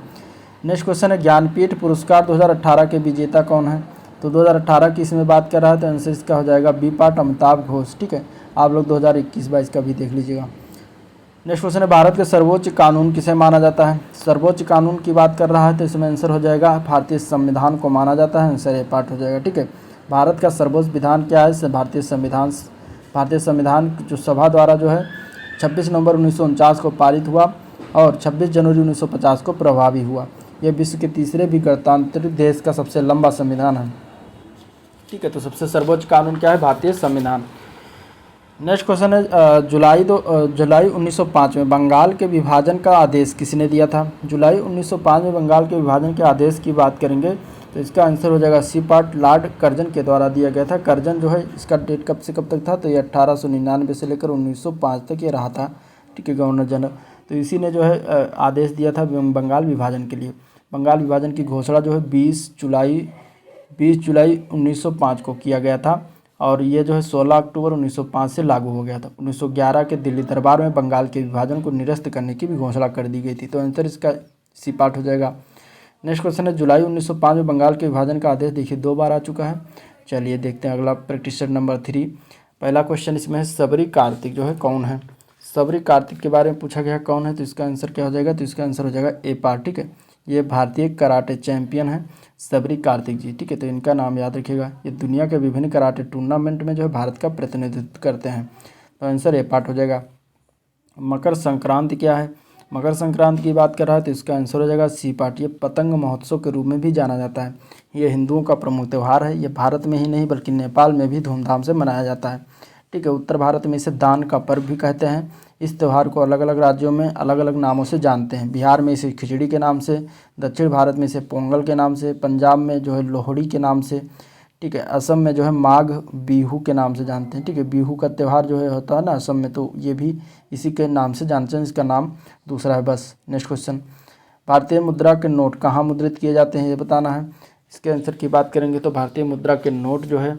नेक्स्ट क्वेश्चन है। ज्ञानपीठ पुरस्कार 2018 के विजेता कौन है? तो 2018 की इसमें बात कर रहा है, तो आंसर इसका हो जाएगा बी पार्ट, अमिताभ घोष, ठीक है। आप लोग 2021-22 का भी देख लीजिएगा। नेक्स्ट क्वेश्चन है। भारत के सर्वोच्च कानून किसे माना जाता है? सर्वोच्च कानून की बात कर रहा है, तो इसमें आंसर हो जाएगा भारतीय संविधान को माना जाता है। आंसर ए पार्ट हो जाएगा, ठीक है। भारत का सर्वोच्च विधान क्या है? भारतीय संविधान जो सभा द्वारा जो है 26 नवंबर 1949 को पारित हुआ और 26 जनवरी 1950 को प्रभावी हुआ। यह विश्व के तीसरे भी गणतांत्रिक देश का सबसे लंबा संविधान है, ठीक है। तो सबसे सर्वोच्च कानून क्या है? भारतीय संविधान। नेक्स्ट क्वेश्चन है। जुलाई 1905 में बंगाल के विभाजन का आदेश किसने दिया था? जुलाई 1905 में बंगाल के विभाजन के आदेश की बात करेंगे तो इसका आंसर हो जाएगा सी पार्ट, लॉर्ड कर्जन के द्वारा दिया गया था। कर्जन जो है इसका डेट कब से कब तक था? तो ये 1899 से लेकर 1905 तक ये रहा था, ठीक है, गवर्नर जनरल। तो इसी ने जो है आदेश दिया था बंगाल विभाजन के लिए। बंगाल विभाजन की घोषणा जो है 20 जुलाई 1905 को किया गया था और ये जो है 16 अक्टूबर 1905 से लागू हो गया था। 1911 के दिल्ली दरबार में बंगाल के विभाजन को निरस्त करने की भी घोषणा कर दी गई थी। तो आंसर इसका सी पार्ट हो जाएगा। नेक्स्ट क्वेश्चन है। जुलाई 1905 में बंगाल के विभाजन का आदेश देखिए 2 बार आ चुका है। चलिए देखते हैं अगला प्रैक्टिस सेट नंबर 3। पहला क्वेश्चन इसमें है सबरी कार्तिक जो है कौन है? सबरी कार्तिक के बारे में पूछा गया कौन है, तो इसका आंसर क्या हो जाएगा? तो इसका आंसर हो जाएगा ए पार्ट, ठीक है। ये भारतीय कराटे चैंपियन है सबरी कार्तिक जी, ठीक है। तो इनका नाम याद रखिएगा। ये दुनिया के विभिन्न कराटे टूर्नामेंट में जो है भारत का प्रतिनिधित्व करते हैं। तो आंसर ए पार्ट हो जाएगा। मकर संक्रांति क्या है? मकर संक्रांति की बात कर रहा है तो इसका आंसर हो जाएगा सी पार्ट। ये पतंग महोत्सव के रूप में भी जाना जाता है। ये हिंदुओं का प्रमुख त्यौहार है। ये भारत में ही नहीं बल्कि नेपाल में भी धूमधाम से मनाया जाता है, ठीक है। उत्तर भारत में इसे दान का पर्व भी कहते हैं। इस त्यौहार को अलग अलग राज्यों में अलग अलग नामों से जानते हैं। बिहार में इसे खिचड़ी के नाम से, दक्षिण भारत में इसे पोंगल के नाम से, पंजाब में जो है लोहड़ी के नाम से, ठीक है। असम में जो है माघ बिहू के नाम से जानते हैं, ठीक है। बिहू का त्यौहार जो है होता है ना असम में, तो ये भी इसी के नाम से जानते हैं। इसका नाम दूसरा है बस। Next question. भारतीय मुद्रा के नोट कहाँ मुद्रित किए जाते हैं, ये बताना है। इसके आंसर की बात करेंगे तो भारतीय मुद्रा के नोट जो है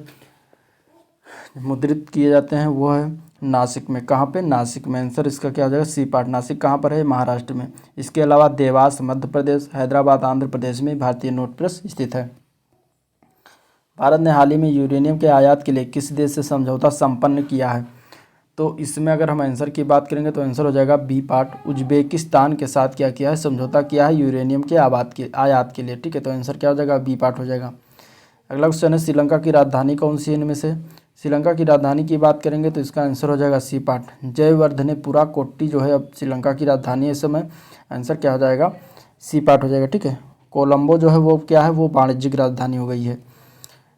मुद्रित किए जाते हैं वो है नासिक में। कहाँ पे? नासिक में। आंसर इसका क्या हो जाएगा? C part. नासिक कहाँ पर है? महाराष्ट्र में। इसके अलावा देवास मध्य प्रदेश, हैदराबाद आंध्र प्रदेश में भारतीय नोट प्रेस स्थित है। भारत ने हाल ही में यूरेनियम के आयात के लिए किस देश से समझौता संपन्न किया है? तो इसमें अगर हम आंसर की बात करेंगे तो आंसर हो जाएगा बी पार्ट। उज्बेकिस्तान के साथ क्या किया है, समझौता किया है यूरेनियम के आयात के लिए, ठीक है। तो आंसर क्या हो जाएगा, बी पार्ट हो जाएगा। अगला क्वेश्चन है श्रीलंका की राजधानी कौन सी है इनमें से। श्रीलंका की राजधानी की बात करेंगे तो इसका आंसर हो जाएगा सी पार्ट। जयवर्धनेपुरा कोट्टी जो है अब श्रीलंका की राजधानी है इस समय। आंसर क्या हो जाएगा, सी पार्ट हो जाएगा, ठीक है। कोलंबो जो है वो क्या है, वो वाणिज्यिक राजधानी हो गई है।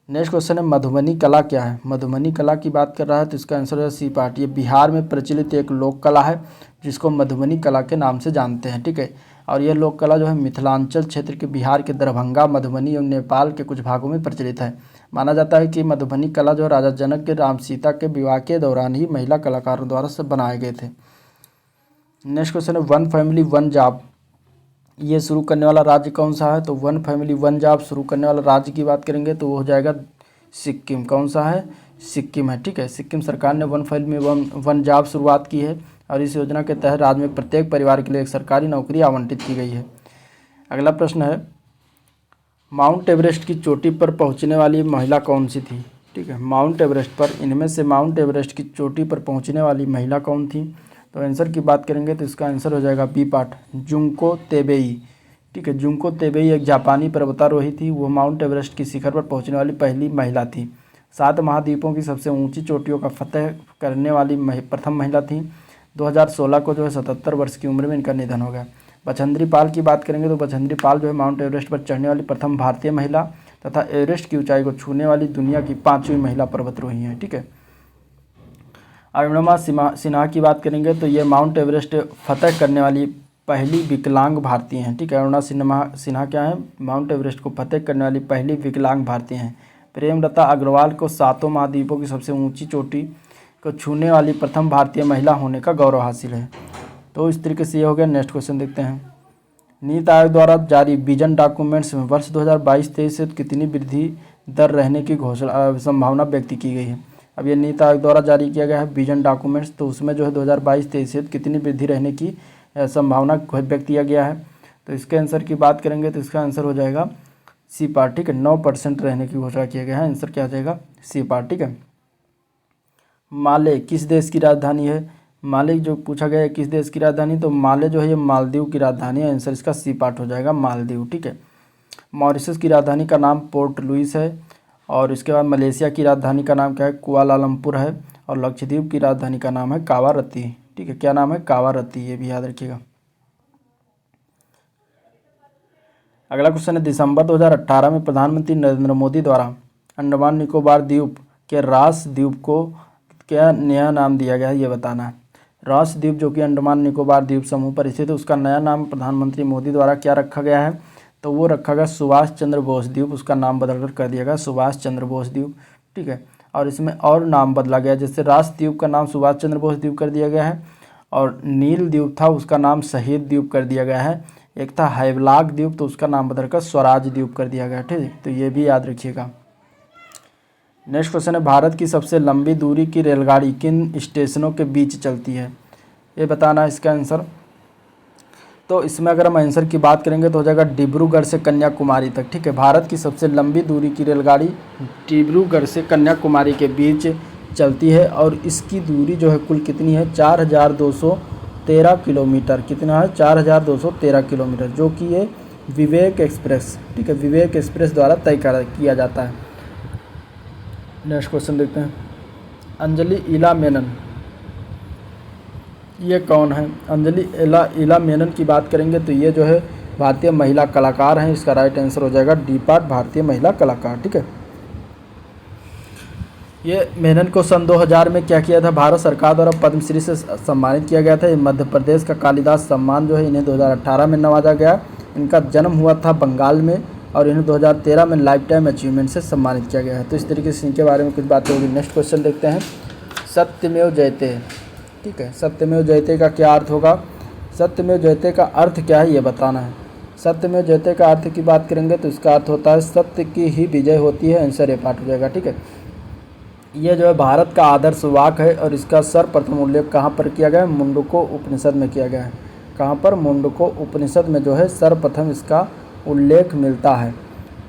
नेक्स्ट क्वेश्चन है मधुबनी कला क्या है। मधुबनी कला की बात कर रहा है तो इसका आंसर है सी पार्ट। ये बिहार में प्रचलित एक लोक कला है जिसको मधुबनी कला के नाम से जानते हैं, ठीक है। और यह लोक कला जो है मिथिलांचल क्षेत्र के बिहार के दरभंगा, मधुबनी एवं नेपाल के कुछ भागों में प्रचलित है। माना जाता है कि मधुबनी कला जो राजा जनक के राम सीता के विवाह के दौरान ही महिला कलाकारों द्वारा सब बनाए गए थे। नेक्स्ट क्वेश्चन है वन फैमिली वन जॉब ये शुरू करने वाला राज्य कौन सा है। तो वन फैमिली वन जॉब शुरू करने वाला राज्य की बात करेंगे तो वो हो जाएगा सिक्किम। कौन सा है, सिक्किम है, ठीक है। सिक्किम सरकार ने वन फैमिली वन जॉब शुरुआत की है और इस योजना के तहत राज्य में प्रत्येक परिवार के लिए एक सरकारी नौकरी आवंटित की गई है। अगला प्रश्न है माउंट एवरेस्ट की चोटी पर पहुंचने वाली महिला कौन सी थी, ठीक है। माउंट एवरेस्ट पर, इनमें से माउंट एवरेस्ट की चोटी पर पहुंचने वाली महिला कौन थी। तो आंसर की बात करेंगे तो इसका आंसर हो जाएगा बी पार्ट, जुंको तेबेई, ठीक है। जुंको तेबेई एक जापानी पर्वतारोही थी। वो माउंट एवरेस्ट की शिखर पर पहुंचने वाली पहली महिला थी। 7 महाद्वीपों की सबसे ऊंची चोटियों का फतह करने वाली प्रथम महिला थी। 2016 को जो है 77 वर्ष की उम्र में इनका निधन हो गया। बछेंद्री पाल की बात करेंगे तो बछेंद्री पाल जो है माउंट एवरेस्ट पर चढ़ने वाली प्रथम भारतीय महिला तथा एवरेस्ट की ऊंचाई को छूने वाली दुनिया की 5वीं महिला पर्वतारोही हैं, ठीक है। अरुणिमा सिन्हा की बात करेंगे तो ये माउंट एवरेस्ट फतह करने वाली पहली विकलांग भारतीय हैं, ठीक है। अरुणिमा सिन्हा क्या है, माउंट एवरेस्ट को फतह करने वाली पहली विकलांग भारतीय हैं। प्रेमलता अग्रवाल को 7 महाद्वीपों की सबसे ऊंची चोटी को छूने वाली प्रथम भारतीय महिला होने का गौरव हासिल है। तो इस तरीके से ये हो गया। नेक्स्ट क्वेश्चन देखते हैं। नीति आयोग द्वारा जारी विजन डॉक्यूमेंट्स में वर्ष 2022-23 से कितनी वृद्धि दर रहने की घोषणा संभावना व्यक्त की गई है। अब ये नीति आयोग द्वारा जारी किया गया है विजन डॉक्यूमेंट्स, तो उसमें जो है 2022-23 से कितनी वृद्धि रहने की संभावना व्यक्त किया गया है। तो इसके आंसर की बात करेंगे तो इसका आंसर हो जाएगा सी पार्ट, ठीक है। 9% रहने की घोषणा किया गया है। आंसर क्या हो जाएगा, सी पार्ट, ठीक है। माले किस देश की राजधानी है। माले जो पूछा गया है किस देश की राजधानी, तो माले जो है ये मालदीव की राजधानी है। आंसर इसका सी पार्ट हो जाएगा, मालदीव, ठीक है। मॉरिशस की राजधानी का नाम पोर्ट लुइस है। और इसके बाद मलेशिया की राजधानी का नाम क्या है, कुआलालंपुर है। और लक्षद्वीप की राजधानी का नाम है कावारत्ती, ठीक है। क्या नाम है, कावारत्ती, ये भी याद रखिएगा। अगला क्वेश्चन है दिसंबर 2018 में प्रधानमंत्री नरेंद्र मोदी द्वारा अंडमान निकोबार द्वीप के रास द्वीप को क्या नया नाम दिया गया है, ये बताना है। रास द्वीप जो कि अंडमान निकोबार द्वीप समूह पर स्थित है, उसका नया नाम प्रधानमंत्री मोदी द्वारा क्या रखा गया है, तो वो रखा गया सुभाष चंद्र बोस द्वीप। उसका नाम बदलकर कर दिया गया सुभाष चंद्र बोस द्वीप, ठीक है। और इसमें और नाम बदला गया, जैसे रास द्वीप का नाम सुभाष चंद्र बोस द्वीप कर दिया गया है। और नील द्वीप था, उसका नाम शहीद द्वीप कर दिया गया है। एक था हैवलाक द्वीप, तो उसका नाम बदलकर स्वराज द्वीप कर दिया गया, ठीक है। तो ये भी याद रखिएगा। नेक्स्ट क्वेश्चन है भारत की सबसे लंबी दूरी की रेलगाड़ी किन स्टेशनों के बीच चलती है, ये बताना है इसका आंसर। तो इसमें अगर हम आंसर की बात करेंगे तो हो जाएगा डिब्रूगढ़ से कन्याकुमारी तक, ठीक है। भारत की सबसे लंबी दूरी की रेलगाड़ी डिब्रूगढ़ से कन्याकुमारी के बीच चलती है। और इसकी दूरी जो है कुल कितनी है, 4213 किलोमीटर। कितना है, 4213 किलोमीटर, जो कि ये विवेक एक्सप्रेस, ठीक है, विवेक एक्सप्रेस द्वारा तय किया जाता है। नेक्स्ट क्वेश्चन देखते हैं। अंजलि इला मेनन ये कौन है। अंजलि इला मेनन की बात करेंगे तो ये जो है भारतीय महिला कलाकार हैं। इसका राइट आंसर हो जाएगा डी पार्ट, भारतीय महिला कलाकार, ठीक है। ये मेनन को सन 2000 में क्या किया था, भारत सरकार द्वारा पद्मश्री से सम्मानित किया गया था। ये मध्य प्रदेश का कालिदास सम्मान जो है इन्हें 2018 में नवाजा गया। इनका जन्म हुआ था बंगाल में और इन्हें 2013 में लाइफ टाइम अचीवमेंट से सम्मानित किया गया है। तो इस तरीके से इनके बारे में कुछ बातें होगी। नेक्स्ट क्वेश्चन देखते हैं। सत्यमेव जयते, ठीक है। सत्यमेव जयते का क्या अर्थ होगा, सत्यमेव जयते का अर्थ क्या है ये बताना है। सत्यमेव जयते का अर्थ की बात करेंगे तो इसका अर्थ होता है सत्य की ही विजय होती है। आंसर ए पार्ट हो जाएगा, ठीक है। ये जो है भारत का आदर्श वाक्य है और इसका सर्वप्रथम उल्लेख कहाँ पर किया गया है, मुंडको उपनिषद में किया गया है। कहाँ पर, मुंडको उपनिषद में जो है सर्वप्रथम इसका उल्लेख मिलता है।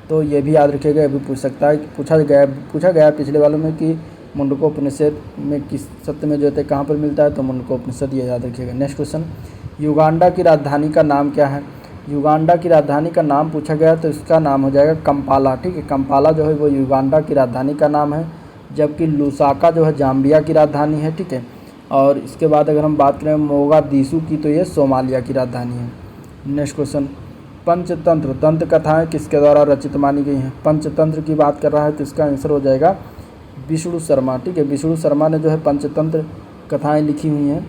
तो ये भी याद रखिएगा, ये भी पूछ सकता है, पूछा गया पिछले वालों में कि मुंडकोपनिषद में किस सत्यमेव जयते कहाँ पर मिलता है, तो मुंडकोपनिषद, ये याद रखिएगा। नेक्स्ट क्वेश्चन, युगांडा की राजधानी का नाम क्या है। युगांडा की राजधानी का नाम पूछा गया तो इसका नाम हो जाएगा कंपाला, ठीक है। कंपाला जो है वो युगांडा की राजधानी का नाम है, जबकि लुसाका जो है जाम्बिया की राजधानी है, ठीक है। और इसके बाद अगर हम बात करें मोगादिशु की, तो ये सोमालिया की राजधानी है। नेक्स्ट क्वेश्चन, पंचतंत्र दंत कथाएँ किसके द्वारा रचित मानी गई हैं। पंचतंत्र की बात कर रहा है तो इसका आंसर हो जाएगा विष्णु शर्मा, ठीक है। विष्णु शर्मा ने जो है पंचतंत्र कथाएँ लिखी हुई हैं,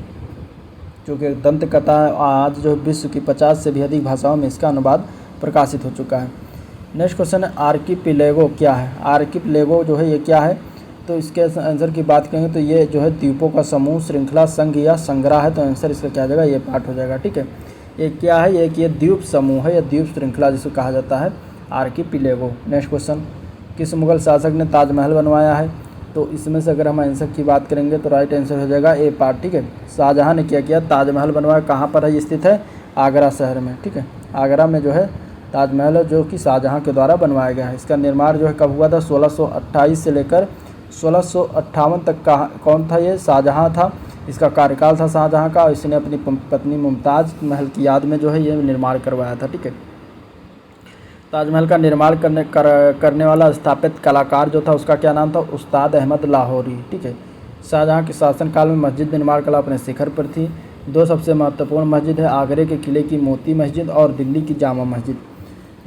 जो कि दंत कथा आज जो विश्व की 50 से भी अधिक भाषाओं में इसका अनुवाद प्रकाशित हो चुका है। नेक्स्ट क्वेश्चन है आर्किपिलेगो क्या है। आर्किपिलेगो जो है ये क्या है, तो इसके आंसर की बात करेंगे तो ये जो है द्वीपों का समूह, श्रृंखला, संघ या संग्रह है। तो आंसर इसका क्या आ जाएगा, ये पार्ट हो जाएगा, ठीक है। ये क्या है, ये द्वीप समूह है या द्वीप श्रृंखला जिसको कहा जाता है आर्किपिलेगो। नेक्स्ट क्वेश्चन, किस मुगल शासक ने ताजमहल बनवाया है। तो इसमें से अगर हम आंसर की बात करेंगे तो राइट आंसर हो जाएगा ए पार्ट, ठीक है। शाहजहाँ ने क्या किया, ताजमहल बनवाया। कहाँ पर है, ये स्थित है आगरा शहर में, ठीक है। आगरा में जो है ताजमहल है जो कि शाहजहाँ के द्वारा बनवाया गया है। इसका निर्माण जो है कब हुआ था, 1628 से लेकर 1658 तक का कौन था, ये शाहजहाँ था। इसका कार्यकाल था शाहजहाँ का, और इसने अपनी पत्नी मुमताज़ महल की याद में जो है ये निर्माण करवाया था, ठीक है। ताजमहल का निर्माण करने वाला स्थापित कलाकार जो था उसका क्या नाम था, उस्ताद अहमद लाहौरी, ठीक है। शाहजहाँ के शासनकाल में मस्जिद निर्माण कला अपने शिखर पर थी। दो सबसे महत्वपूर्ण मस्जिद है, आगरे के किले की मोती मस्जिद और दिल्ली की जामा मस्जिद।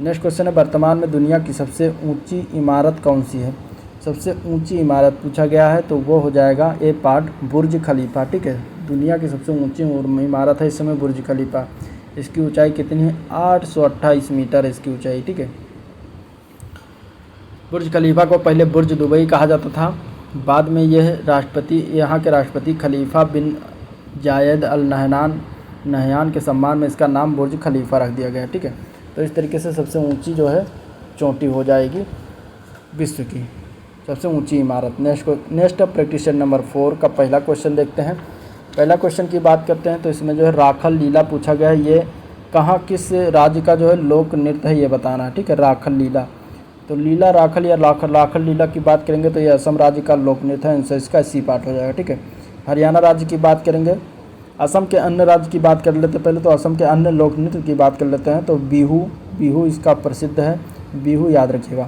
नेक्स्ट क्वेश्चन है वर्तमान में दुनिया की सबसे ऊंची इमारत कौन सी है। सबसे ऊंची इमारत पूछा गया है तो वो हो जाएगा ए पार्ट बुर्ज खलीफा, ठीक है। दुनिया की सबसे ऊंची इमारत है इस समय बुर्ज खलीफा। इसकी ऊंचाई कितनी है, 828 मीटर है इसकी ऊंचाई, ठीक है। बुर्ज खलीफा को पहले बुर्ज दुबई कहा जाता था, बाद में यह यहाँ के राष्ट्रपति खलीफा बिन जायद अल नहयान के सम्मान में इसका नाम बुर्ज खलीफा रख दिया गया, ठीक है। तो इस तरीके से सबसे ऊंची जो है चोटी हो जाएगी विश्व की सबसे ऊंची इमारत। नेक्स्ट प्रैक्टिस नंबर 4 का पहला क्वेश्चन देखते हैं। पहला क्वेश्चन की बात करते हैं तो इसमें जो है राखल लीला पूछा गया है। ये कहाँ किस राज्य का जो है लोक नृत्य है ये बताना है, ठीक है। राखल लीला, तो लीला राखल या राखल लीला की बात करेंगे तो ये असम राज्य का लोक नृत्य है, आंसर इसका सी पार्ट हो जाएगा, ठीक है। हरियाणा राज्य की बात करेंगे, असम के अन्य राज्य की बात कर लेते हैं। पहले तो असम के अन्य लोक नृत्य की बात कर लेते हैं। तो बिहू इसका प्रसिद्ध है, बिहू याद रखिएगा।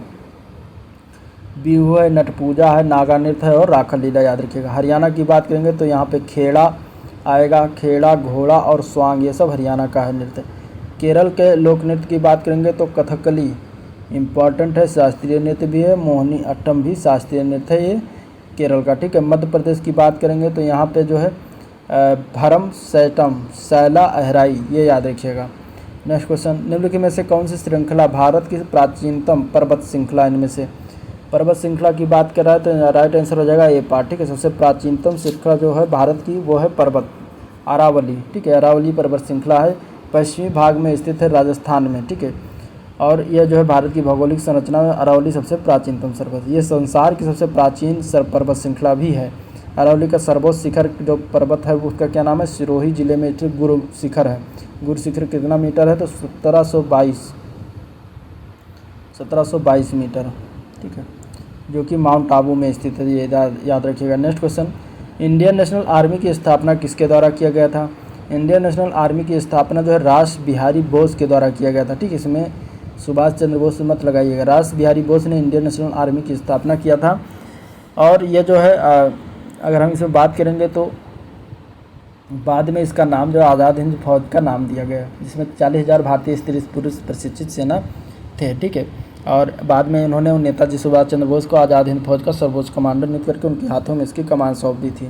बिहू है, नट पूजा है, नागा नृत्य है और राखल लीला याद रखिएगा। हरियाणा की बात करेंगे तो यहाँ पे खेड़ा आएगा, खेड़ा, घोड़ा और स्वांग, ये सब हरियाणा का है नृत्य। केरल के लोक नृत्य की बात करेंगे तो कथकली इम्पॉर्टेंट है, शास्त्रीय नृत्य भी है। मोहिनी अट्टम भी शास्त्रीय नृत्य है ये केरल का, ठीक है। मध्य प्रदेश की बात करेंगे तो यहाँ पे जो है भरम सैटम, सैला अहराई, ये याद रखिएगा। नेक्स्ट क्वेश्चन, निम्नलिखित में से कौन सी श्रृंखला भारत की प्राचीनतम पर्वत श्रृंखला, इनमें से पर्वत श्रृंखला की बात कर रहा है तो राइट आंसर हो जाएगा ए पार्ट, ठीक है। सबसे प्राचीनतम श्रृंखला जो है भारत की वो है पर्वत अरावली, ठीक है। अरावली पर्वत श्रृंखला है, पश्चिमी भाग में स्थित है राजस्थान में, ठीक है। और यह जो है भारत की भौगोलिक संरचना में अरावली सबसे प्राचीनतम पर्वत, ये संसार की सबसे प्राचीन पर्वत श्रृंखला भी है। अरावली का सर्वोच्च शिखर जो पर्वत है उसका क्या नाम है, सिरोही जिले में स्थित गुरु शिखर है। गुरु शिखर कितना मीटर है, तो 1722 मीटर, ठीक है, जो कि माउंट आबू में स्थित है, ये याद रखिएगा। Next question, Indian national army की स्थापना किसके द्वारा किया गया था। इंडियन नेशनल आर्मी की स्थापना जो है रास बिहारी बोस के द्वारा किया गया था, ठीक है। इसमें सुभाष चंद्र बोस मत लगाइएगा, रास बिहारी बोस ने इंडियन नेशनल आर्मी की स्थापना किया था। और ये जो है अगर हम इसमें बात करेंगे तो बाद में इसका नाम जो आज़ाद हिंद फौज का नाम दिया गया, जिसमें 40,000 भारतीय स्त्री पुरुष प्रशिक्षित सेना थे, ठीक है। और बाद में उन्होंने नेताजी सुभाष चंद्र बोस को आज़ाद हिंद फौज का सर्वोच्च कमांडर नियुक्त करके उनके हाथों में इसकी कमान सौंप दी थी,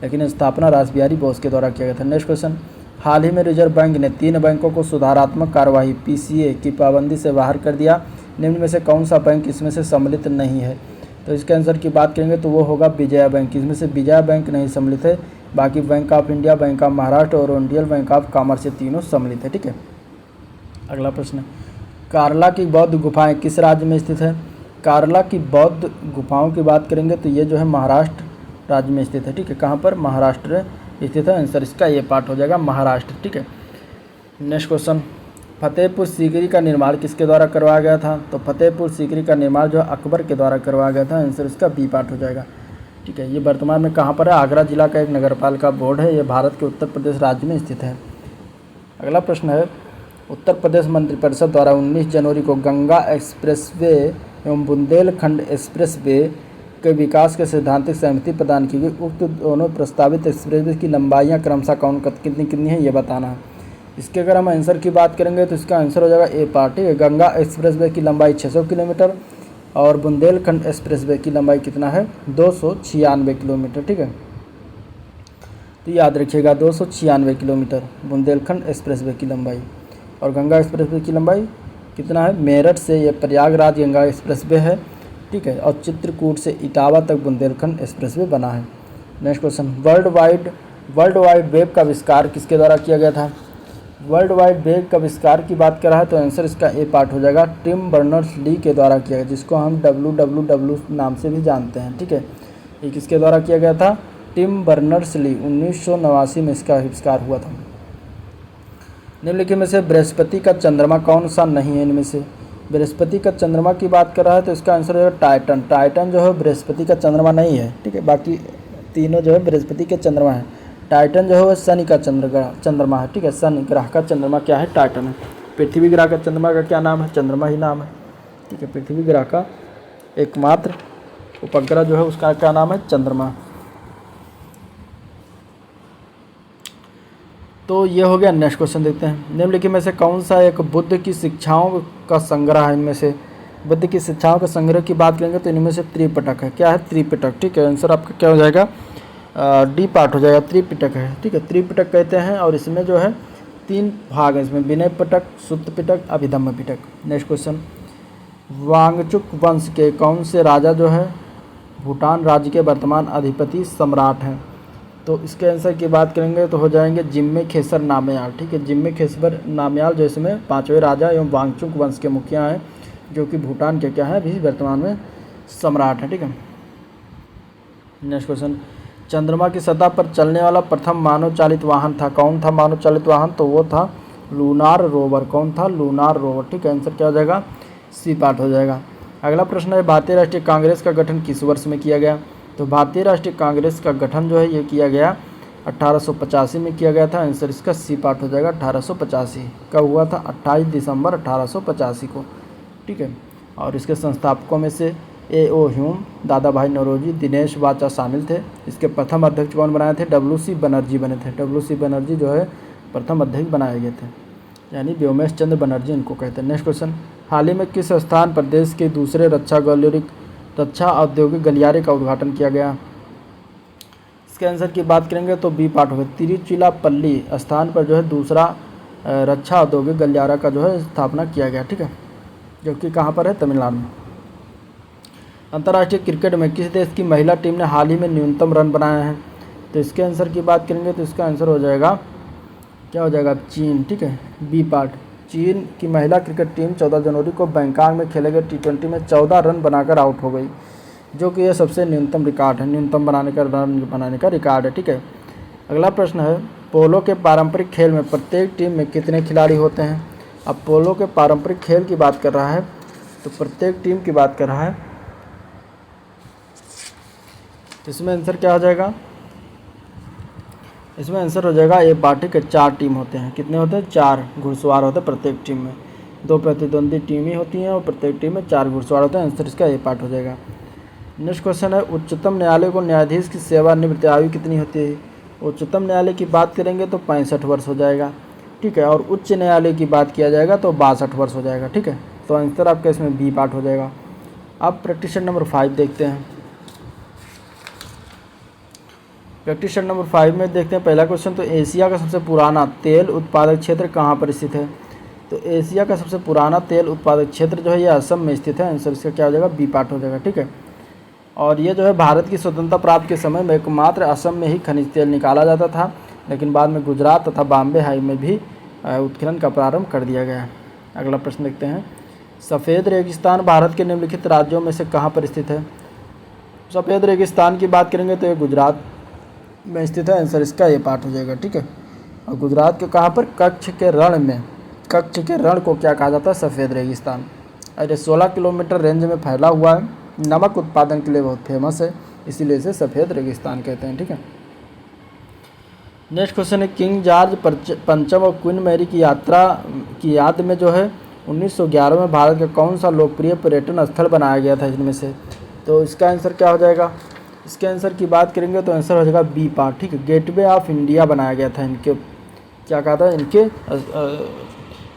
लेकिन स्थापना रास बिहारी बोस के द्वारा किया गया था। नेक्स्ट क्वेश्चन, हाल ही में रिजर्व बैंक ने 3 बैंकों को सुधारात्मक कार्यवाही PCA की पाबंदी से बाहर कर दिया। निम्न में से कौन सा बैंक इसमें से सम्मिलित नहीं है। तो इसके आंसर की बात करेंगे तो वो होगा विजया बैंक, इसमें से विजया बैंक नहीं सम्मिलित है। बाकी bank of India, bank of Maharashtra और ओरिएंटल बैंक ऑफ कॉमर्स, ये तीनों सम्मिलित है, ठीक है। अगला प्रश्न, कार्ला की बौद्ध गुफाएं किस राज्य में स्थित है। कार्ला की बौद्ध गुफाओं की बात करेंगे तो ये जो है महाराष्ट्र राज्य में स्थित है, ठीक है। कहाँ पर, महाराष्ट्र स्थित है, आंसर इसका ये पार्ट हो जाएगा महाराष्ट्र, ठीक है। नेक्स्ट क्वेश्चन, फतेहपुर सीकरी का निर्माण किसके द्वारा करवाया गया था। तो फतेहपुर सीकरी का निर्माण जो है अकबर के द्वारा करवाया गया था, आंसर इसका बी पार्ट हो जाएगा। ठीक है। ये वर्तमान में कहाँ पर है? आगरा जिला का एक नगरपालिका बोर्ड है। ये भारत के उत्तर प्रदेश राज्य में स्थित है। अगला प्रश्न है, उत्तर प्रदेश मंत्रिपरिषद द्वारा 19 जनवरी को गंगा एक्सप्रेसवे एवं बुंदेलखंड एक्सप्रेसवे के विकास के सैद्धांतिक सहमति प्रदान की गई। उक्त दोनों प्रस्तावित एक्सप्रेसवे की लंबाइयाँ क्रमशः कितनी कितनी है ये बताना है। इसके अगर हम आंसर की बात करेंगे तो इसका आंसर हो जाएगा ए पार्ट। ठीक है, गंगा एक्सप्रेसवे की लंबाई 600 किलोमीटर और बुंदेलखंड एक्सप्रेसवे की लंबाई कितना है? 296 किलोमीटर। ठीक है, तो याद रखिएगा 296 किलोमीटर बुंदेलखंड एक्सप्रेसवे की लंबाई। और गंगा एक्सप्रेसवे की लंबाई कितना है? मेरठ से ये प्रयागराज गंगा एक्सप्रेसवे है। ठीक है, और चित्रकूट से इटावा तक बुंदेलखंड एक्सप्रेसवे बना है। Next question, world wide web का आविष्कार किसके द्वारा किया गया था? वर्ल्ड वाइड वेब का आविष्कार की बात कर रहा है तो आंसर इसका ए पार्ट हो जाएगा। टिम बर्नर्स ली के द्वारा किया गया, जिसको हम WWW नाम से भी जानते हैं। ठीक है, ये किसके द्वारा किया गया था? Tim Berners Lee. 1989 में इसका आविष्कार हुआ था। निम्नलिखित में से बृहस्पति का चंद्रमा कौन सा नहीं है? इनमें से बृहस्पति का चंद्रमा की बात कर रहा है तो इसका आंसर हो जाएगा टाइटन। टाइटन जो है बृहस्पति का चंद्रमा नहीं है। ठीक है, बाकी तीनों जो है बृहस्पति के चंद्रमा है। टाइटन जो है वह शनि का चंद्रमा है। ठीक है, शनि ग्रह का चंद्रमा क्या है? टाइटन है। पृथ्वी ग्रह का चंद्रमा का क्या नाम है? चंद्रमा ही नाम है। ठीक है, पृथ्वी ग्रह का एकमात्र उपग्रह जो है उसका क्या नाम है? चंद्रमा। तो ये हो गया। नेक्स्ट क्वेश्चन देखते हैं, निम्नलिखित में से कौन सा एक बुद्ध की शिक्षाओं का संग्रह है? इनमें से बुद्ध की शिक्षाओं के संग्रह की बात करेंगे तो इनमें से त्रिपिटक है। क्या है? त्रिपिटक। ठीक है, आंसर आपका क्या हो जाएगा? डी पार्ट हो जाएगा। त्रिपिटक है। ठीक है, त्रिपिटक कहते हैं और इसमें जो है 3 भाग हैं। इसमें विनय पिटक, सुत्त पिटक, अभिधम्म पिटक। नेक्स्ट क्वेश्चन, वांगचुक वंश के कौन से राजा जो है भूटान राज्य के वर्तमान अधिपति सम्राट हैं? तो इसके आंसर की बात करेंगे तो हो जाएंगे जिम्मे खेसर नामयाल। ठीक है, जिम्मे खेसर नामयाल जो इसमें 5वें राजा एवं वांगचुक वंश के मुखिया हैं, जो कि भूटान के क्या है अभी वर्तमान में सम्राट हैं। ठीक है, नेक्स्ट क्वेश्चन, चंद्रमा की सतह पर चलने वाला प्रथम मानव चालित वाहन था। कौन था मानव चालित वाहन? तो वो था लूनार रोवर। कौन था? Lunar rover. ठीक है, आंसर क्या हो जाएगा? सी पार्ट हो जाएगा। अगला प्रश्न है, भारतीय राष्ट्रीय कांग्रेस का गठन किस वर्ष में किया गया? तो भारतीय राष्ट्रीय कांग्रेस का गठन जो है ये किया गया 1885 में किया गया था। आंसर इसका सी पार्ट हो जाएगा। 1885 कब हुआ था? 28 दिसंबर 1885 को। ठीक है, और इसके संस्थापकों में से A.O. ह्यूम, दादा भाई नौरोजी, दिनेश वाचा शामिल थे। इसके प्रथम अध्यक्ष कौन बनाए थे? W.C. बनर्जी बने थे। W.C. बनर्जी जो है प्रथम अध्यक्ष बनाए गए थे, यानी व्योमेश चंद्र बनर्जी इनको कहते हैं। नेक्स्ट क्वेश्चन, हाल ही में किस स्थान पर देश के दूसरे रक्षा औद्योगिक गलियारे का उद्घाटन किया गया? इसके आंसर की बात करेंगे तो बी पार्ट होगा। तिरुचिरापल्ली स्थान पर जो है दूसरा रक्षा औद्योगिक गलियारा का जो है स्थापना किया गया। ठीक है, जो कि कहाँ पर है? तमिलनाडु में। अंतर्राष्ट्रीय क्रिकेट में किस देश की महिला टीम ने हाल ही में न्यूनतम रन बनाए हैं? तो इसके आंसर की बात करेंगे तो इसका आंसर हो जाएगा क्या हो जाएगा? चीन। ठीक है, बी पार्ट। चीन की महिला क्रिकेट टीम 14 जनवरी को बैंकॉक में खेले गए T20 में 14 रन बनाकर आउट हो गई, जो कि यह सबसे न्यूनतम रिकॉर्ड है। न्यूनतम रन बनाने का रिकॉर्ड है। ठीक है, अगला प्रश्न है, पोलो के पारंपरिक खेल में प्रत्येक टीम में कितने खिलाड़ी होते हैं? अब पोलो के पारंपरिक खेल की बात कर रहा है तो प्रत्येक टीम की बात कर रहा है, इसमें आंसर क्या हो जाएगा? इसमें आंसर हो जाएगा ए पार्ट। ठीक है, 4 टीम होते हैं। कितने होते हैं? 4 घुड़सवार होते हैं प्रत्येक टीम में। 2 प्रतिद्वंदी टीमें होती हैं और प्रत्येक टीम में 4 घुड़सवार होते हैं। आंसर इसका ए पार्ट हो जाएगा। नेक्स्ट क्वेश्चन है, उच्चतम न्यायालय को न्यायाधीश की सेवानिवृत्ति आयु कितनी होती है? उच्चतम न्यायालय की बात करेंगे तो 65 वर्ष हो जाएगा। ठीक है, और उच्च न्यायालय की बात किया जाएगा तो 62 वर्ष हो जाएगा। ठीक है, तो आंसर आपका इसमें बी पार्ट हो जाएगा। अब प्रैक्टिशन नंबर 5 देखते हैं। प्रैक्टिशन नंबर 5 में देखते हैं पहला क्वेश्चन, तो एशिया का सबसे पुराना तेल उत्पादक क्षेत्र कहाँ पर स्थित है? तो एशिया का सबसे पुराना तेल उत्पादक क्षेत्र जो है ये असम में स्थित है। आंसर इसका क्या हो जाएगा? बी पार्ट हो जाएगा। ठीक है, और ये जो है भारत की स्वतंत्रता प्राप्त के समय में एकमात्र असम में ही खनिज तेल निकाला जाता था, लेकिन बाद में गुजरात तथा बॉम्बे हाई में भी उत्खनन का प्रारंभ कर दिया गया। अगला प्रश्न देखते हैं, सफ़ेद रेगिस्तान भारत के निम्नलिखित राज्यों में से कहाँ पर स्थित है? सफ़ेद रेगिस्तान की बात करेंगे तो ये गुजरात में स्थित है। आंसर इसका ये पार्ट हो जाएगा। ठीक है, और गुजरात के कहाँ पर? कच्छ के रण में। कच्छ के रण को क्या कहा जाता है? सफ़ेद रेगिस्तान। और ये 16 किलोमीटर रेंज में फैला हुआ है। नमक उत्पादन के लिए बहुत फेमस है। इसीलिए इसे सफ़ेद रेगिस्तान कहते हैं। ठीक है, नेक्स्ट क्वेश्चन है किंग जॉर्ज पंचम और क्वीन मैरी की यात्रा की याद में जो है 1911 में भारत का कौन सा लोकप्रिय पर्यटन स्थल बनाया गया था इनमें से। तो इसका आंसर क्या हो जाएगा, इसके आंसर की बात करेंगे तो आंसर हो जाएगा बी पार्ट। ठीक है, गेटवे ऑफ इंडिया बनाया गया था इनके, क्या कहा था,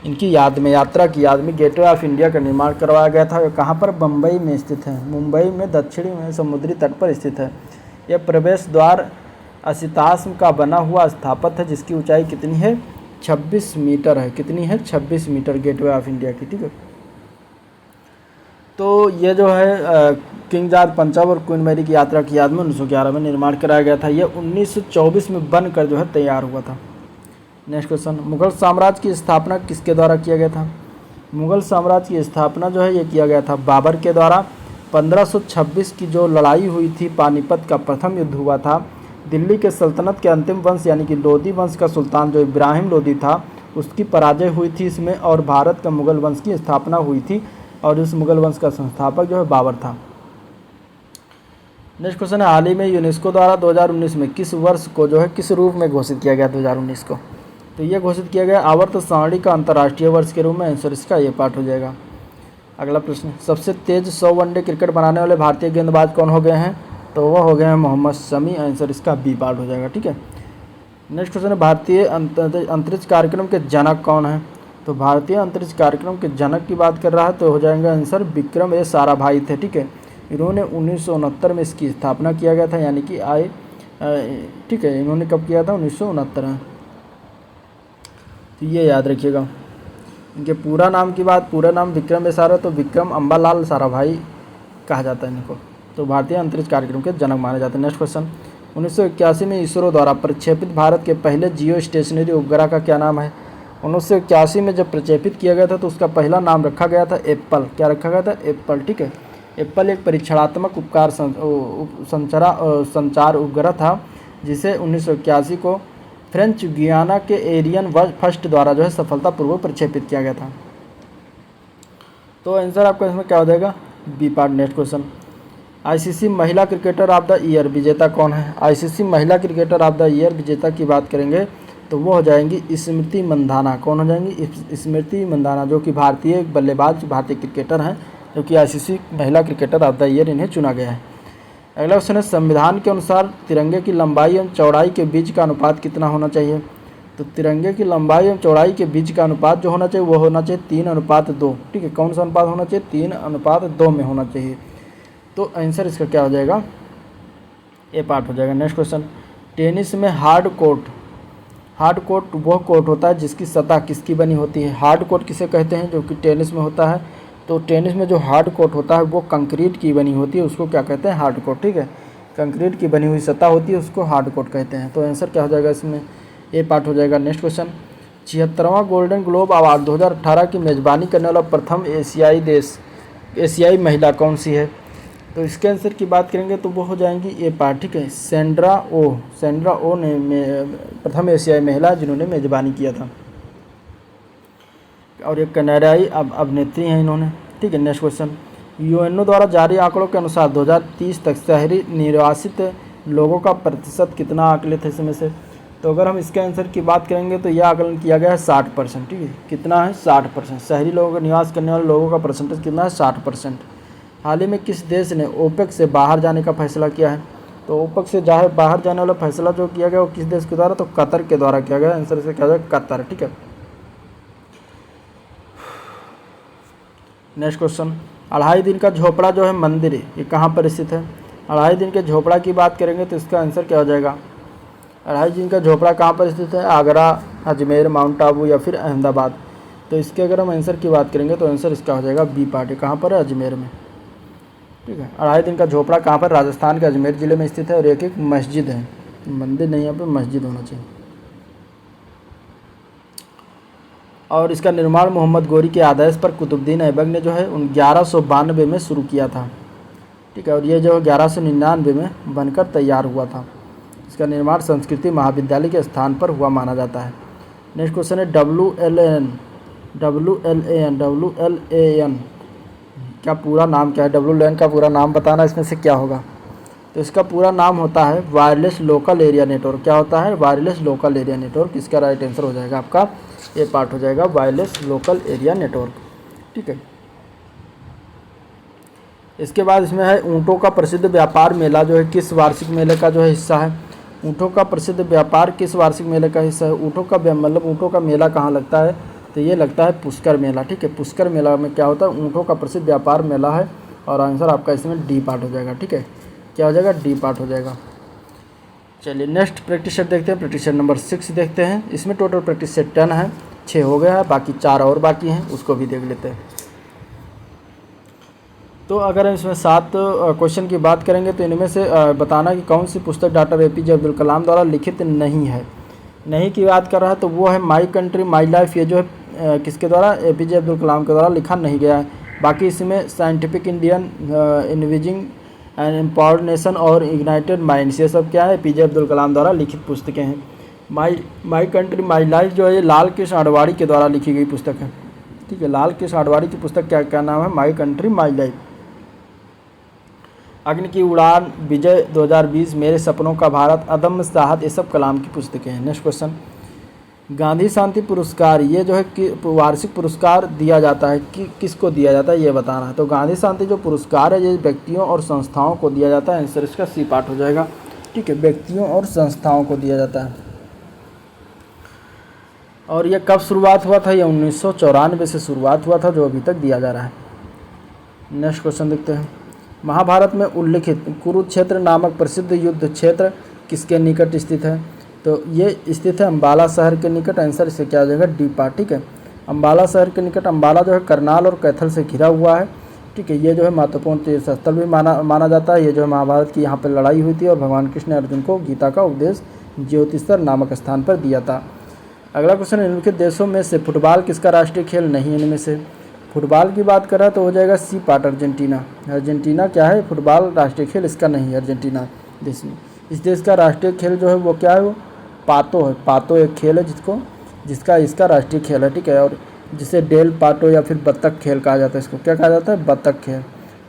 इनकी याद में, यात्रा की याद में गेटवे ऑफ इंडिया का निर्माण करवाया गया था। कहाँ पर, बम्बई में स्थित है, मुंबई में दक्षिणी में समुद्री तट पर स्थित है। यह प्रवेश द्वार असिताश्म का बना हुआ स्थापत्य है जिसकी ऊंचाई कितनी है, 26 मीटर है। कितनी है, 26 मीटर गेटवे ऑफ इंडिया की। ठीक है, तो ये जो है किंग जॉर्ज पंचम और क्वीन मैरी की यात्रा की याद में 1911 में निर्माण कराया गया था। यह 1924 में बनकर जो है तैयार हुआ था। नेक्स्ट क्वेश्चन, मुगल साम्राज्य की स्थापना किसके द्वारा किया गया था। मुगल साम्राज्य की स्थापना जो है ये किया गया था बाबर के द्वारा। 1526 की जो लड़ाई हुई थी, पानीपत का प्रथम युद्ध हुआ था। दिल्ली के सल्तनत के अंतिम वंश यानी कि लोधी वंश का सुल्तान जो इब्राहिम लोधी था उसकी पराजय हुई थी इसमें, और भारत का मुगल वंश की स्थापना हुई थी, और इस मुगल वंश का संस्थापक जो है बाबर था। नेक्स्ट क्वेश्चन है, हाल ही में यूनेस्को द्वारा 2019 में किस वर्ष को जो है किस रूप में घोषित किया गया 2019 को। तो ये घोषित किया गया आवर्त सारणी का अंतर्राष्ट्रीय वर्ष के रूप में। आंसर इसका ये पार्ट हो जाएगा। अगला प्रश्न, सबसे तेज 100 वनडे क्रिकेट बनाने वाले भारतीय गेंदबाज कौन हो गए हैं। तो वह हो गए हैं मोहम्मद शमी। आंसर इसका बी पार्ट हो जाएगा। ठीक है, नेक्स्ट क्वेश्चन है, भारतीय अंतरिक्ष कार्यक्रम के जनक कौन है। तो भारतीय अंतरिक्ष कार्यक्रम के जनक की बात कर रहा है तो हो जाएगा आंसर विक्रम ए साराभाई थे। ठीक है, इन्होंने 1969 में इसकी स्थापना किया गया था, यानी कि ठीक है, इन्होंने कब किया था, 1969 में। तो ये याद रखिएगा। इनके पूरा नाम की बात, पूरा नाम विक्रम ए सारा, तो विक्रम अम्बालाल साराभाई कहा जाता है इनको। तो भारतीय अंतरिक्ष कार्यक्रम के जनक माने जाते हैं। नेक्स्ट क्वेश्चन, 1981 में इसरो द्वारा प्रक्षेपित भारत के पहले जियो स्टेशनरी उपग्रह का क्या नाम है। 1981 में जब प्रक्षेपित किया गया था तो उसका पहला नाम रखा गया था एप्पल। क्या रखा गया था, एप्पल। ठीक है, एप्पल एक परीक्षणात्मक उपकार संचार उपग्रह था जिसे 1981 को फ्रेंच गुयाना के एरियन फर्स्ट द्वारा जो है सफलतापूर्वक प्रक्षेपित किया गया था। तो आंसर आपका इसमें क्या हो जाएगा, B part. Next question, ICC महिला क्रिकेटर ऑफ द ईयर विजेता कौन है। आईसीसी महिला क्रिकेटर ऑफ द ईयर विजेता की बात करेंगे तो वो हो जाएंगी स्मृति मंधाना। कौन हो जाएंगी, स्मृति मंधाना, जो कि भारतीय बल्लेबाज, भारतीय क्रिकेटर हैं, जो कि आईसीसी महिला क्रिकेटर ऑफ द ईयर इन्हें चुना गया है। अगला क्वेश्चन है, संविधान के अनुसार तिरंगे की लंबाई एवं चौड़ाई के बीच का अनुपात कितना होना चाहिए। तो तिरंगे की लंबाई एवं चौड़ाई के बीच का अनुपात जो होना चाहिए वो होना चाहिए 3:2। ठीक है, कौन सा अनुपात होना चाहिए, 3:2 में होना चाहिए। तो आंसर इसका क्या हो जाएगा, ए पार्ट हो जाएगा। नेक्स्ट क्वेश्चन, टेनिस में हार्ड कोर्ट वो कोर्ट होता है जिसकी सतह किसकी बनी होती है। हार्ड कोर्ट किसे कहते हैं, जो कि टेनिस में होता है। तो टेनिस में जो हार्ड कोर्ट होता है वो कंक्रीट की बनी होती है, उसको क्या कहते हैं, हार्ड कोर्ट। ठीक है, कंक्रीट की बनी हुई सतह होती है उसको हार्ड कोर्ट कहते हैं। तो आंसर क्या हो जाएगा इसमें, ए पार्ट हो जाएगा। नेक्स्ट क्वेश्चन, 76वां गोल्डन ग्लोब अवार्ड 2018 की मेज़बानी करने वाला प्रथम एशियाई महिला कौन सी है। तो इसके आंसर की बात करेंगे तो वो हो जाएंगी ए पार्ट। ठीक है, सेंड्रा ओ ने प्रथम एशियाई महिला जिन्होंने मेज़बानी किया था, और एक कनाडाई अभिनेत्री हैं इन्होंने। ठीक है, नेक्स्ट क्वेश्चन, यूएनओ द्वारा जारी आंकड़ों के अनुसार 2030 तक शहरी निर्वासित लोगों का प्रतिशत कितना आकलित है इसमें से। तो अगर हम इसके आंसर की बात करेंगे तो यह आकलन किया गया है 60%। ठीक है, कितना है, 60%। शहरी लोगों का निवास करने वाले लोगों का परसेंटेज कितना है, 60%। हाल ही में किस देश ने ओपेक से बाहर जाने का फैसला किया है। तो ओपेक से बाहर जाने वाला फैसला जो किया गया वो किस देश के द्वारा, तो कतर के द्वारा किया गया। आंसर से क्या जाएगा, कतर। ठीक है, नेक्स्ट क्वेश्चन, 2.5 दिन का झोपड़ा जो है मंदिर, ये कहाँ पर स्थित है। 2.5 दिन के झोपड़ा की बात करेंगे तो इसका आंसर क्या हो जाएगा, 2.5 दिन का झोपड़ा कहाँ पर स्थित है, आगरा, अजमेर, माउंट आबू या फिर अहमदाबाद। तो इसके अगर हम आंसर की बात करेंगे तो आंसर इसका हो जाएगा बी पार्ट। कहाँ पर है, अजमेर में। ठीक है, 2.5 दिन का झोपड़ा कहाँ पर, राजस्थान के अजमेर ज़िले में स्थित है, और एक मस्जिद है, मंदिर नहीं, यहाँ पर मस्जिद होना चाहिए। और इसका निर्माण मोहम्मद गोरी के आदेश पर कुतुबुद्दीन ऐबक ने जो है 1192 में शुरू किया था। ठीक है, और ये जो 1199 में बनकर तैयार हुआ था। इसका निर्माण संस्कृति महाविद्यालय के स्थान पर हुआ माना जाता है। नेक्स्ट क्वेश्चन है, WLAN क्या पूरा नाम क्या है, WLAN का पूरा नाम बताना, इसमें से क्या होगा। तो इसका पूरा नाम होता है वायरलेस लोकल एरिया नेटवर्क। क्या होता है? Wireless local area network. इसका राइट आंसर हो जाएगा आपका ये पार्ट हो जाएगा वायरलेस लोकल एरिया नेटवर्क। ठीक है। इसके बाद इसमें है ऊँटों का प्रसिद्ध व्यापार मेला जो है किस वार्षिक मेले का जो है हिस्सा है? ऊँटों का प्रसिद्ध व्यापार किस वार्षिक मेले का हिस्सा है? ऊँटों का मतलब ऊँटों का मेला कहाँ लगता है? तो ये लगता है पुष्कर मेला। ठीक है। पुष्कर मेला में क्या होता है? ऊँटों का प्रसिद्ध व्यापार मेला है और आंसर आपका इसमें डी पार्ट हो जाएगा। ठीक है। क्या हो जाएगा? डी पार्ट हो जाएगा। चलिए नेक्स्ट प्रैक्टिस सेट देखते हैं। प्रैक्टिस सेट नंबर 6 देखते हैं। इसमें टोटल प्रैक्टिस सेट 10 है, 6 हो गया है, बाकी 4 और बाकी हैं, उसको भी देख लेते हैं। तो अगर हम इसमें 7 क्वेश्चन की बात करेंगे तो इनमें से बताना कि कौन सी पुस्तक डॉक्टर APJ अब्दुल कलाम द्वारा लिखित नहीं है। नहीं की बात कर रहा है तो वो है माई कंट्री माई लाइफ। ये जो है किसके द्वारा? APJ अब्दुल कलाम के द्वारा लिखा नहीं गया है। बाकी इसमें scientific Indian, envisioning and empowered nation और इग्नाइटेड माइंड्स, ये सब क्या है? APJ अब्दुल कलाम द्वारा लिखित पुस्तकें हैं। माई कंट्री माई लाइफ जो है ये लाल कृष्ण आडवाणी के द्वारा लिखी गई पुस्तक है। ठीक है। लाल कृष्ण आडवाणी की पुस्तक क्या नाम है? My country my life. अग्नि की उड़ान, विजय 2020, मेरे सपनों का भारत, अदम्य साहस, ये सब कलाम की पुस्तकें हैं। नेक्स्ट क्वेश्चन, गांधी शांति पुरस्कार ये जो है कि वार्षिक पुरस्कार दिया जाता है कि किसको दिया जाता है ये बताना है। तो गांधी शांति जो पुरस्कार है ये व्यक्तियों और संस्थाओं को दिया जाता है। आंसर इसका सी पार्ट हो जाएगा। ठीक है। व्यक्तियों और संस्थाओं को दिया जाता है। और ये कब शुरुआत हुआ था? ये 1994 से शुरुआत हुआ था, जो अभी तक दिया जा रहा है। नेक्स्ट क्वेश्चन देखते हैं। महाभारत में उल्लिखित कुरुक्षेत्र नामक प्रसिद्ध युद्ध क्षेत्र किसके निकट स्थित है? तो ये स्थित है अंबाला शहर के निकट। आंसर इससे क्या हो जाएगा? D part. ठीक है। अंबाला शहर के निकट। अंबाला जो है करनाल और कैथल से घिरा हुआ है। ठीक है। ये जो है महत्वपूर्ण तीर्थ स्थल भी माना जाता है। ये जो है महाभारत की यहाँ पर लड़ाई हुई थी और भगवान कृष्ण ने अर्जुन को गीता का उपदेश ज्योतिषर नामक स्थान पर दिया था। अगला क्वेश्चन, निम्नलिखित देशों में से फुटबॉल किसका राष्ट्रीय खेल नहीं है? इनमें से फुटबॉल की बात कर रहा है तो हो जाएगा सी पार्ट अर्जेंटीना। अर्जेंटीना क्या है? फुटबॉल राष्ट्रीय खेल इसका नहीं है अर्जेंटीना देश में। इस देश का राष्ट्रीय खेल जो है वो क्या है? वो पातो है। पातो एक खेल है जिसका इसका राष्ट्रीय खेल है। ठीक है। और जिसे डेल पाटो या फिर बत्तख खेल कहा जाता है। इसको क्या कहा जाता है? बत्तख खेल।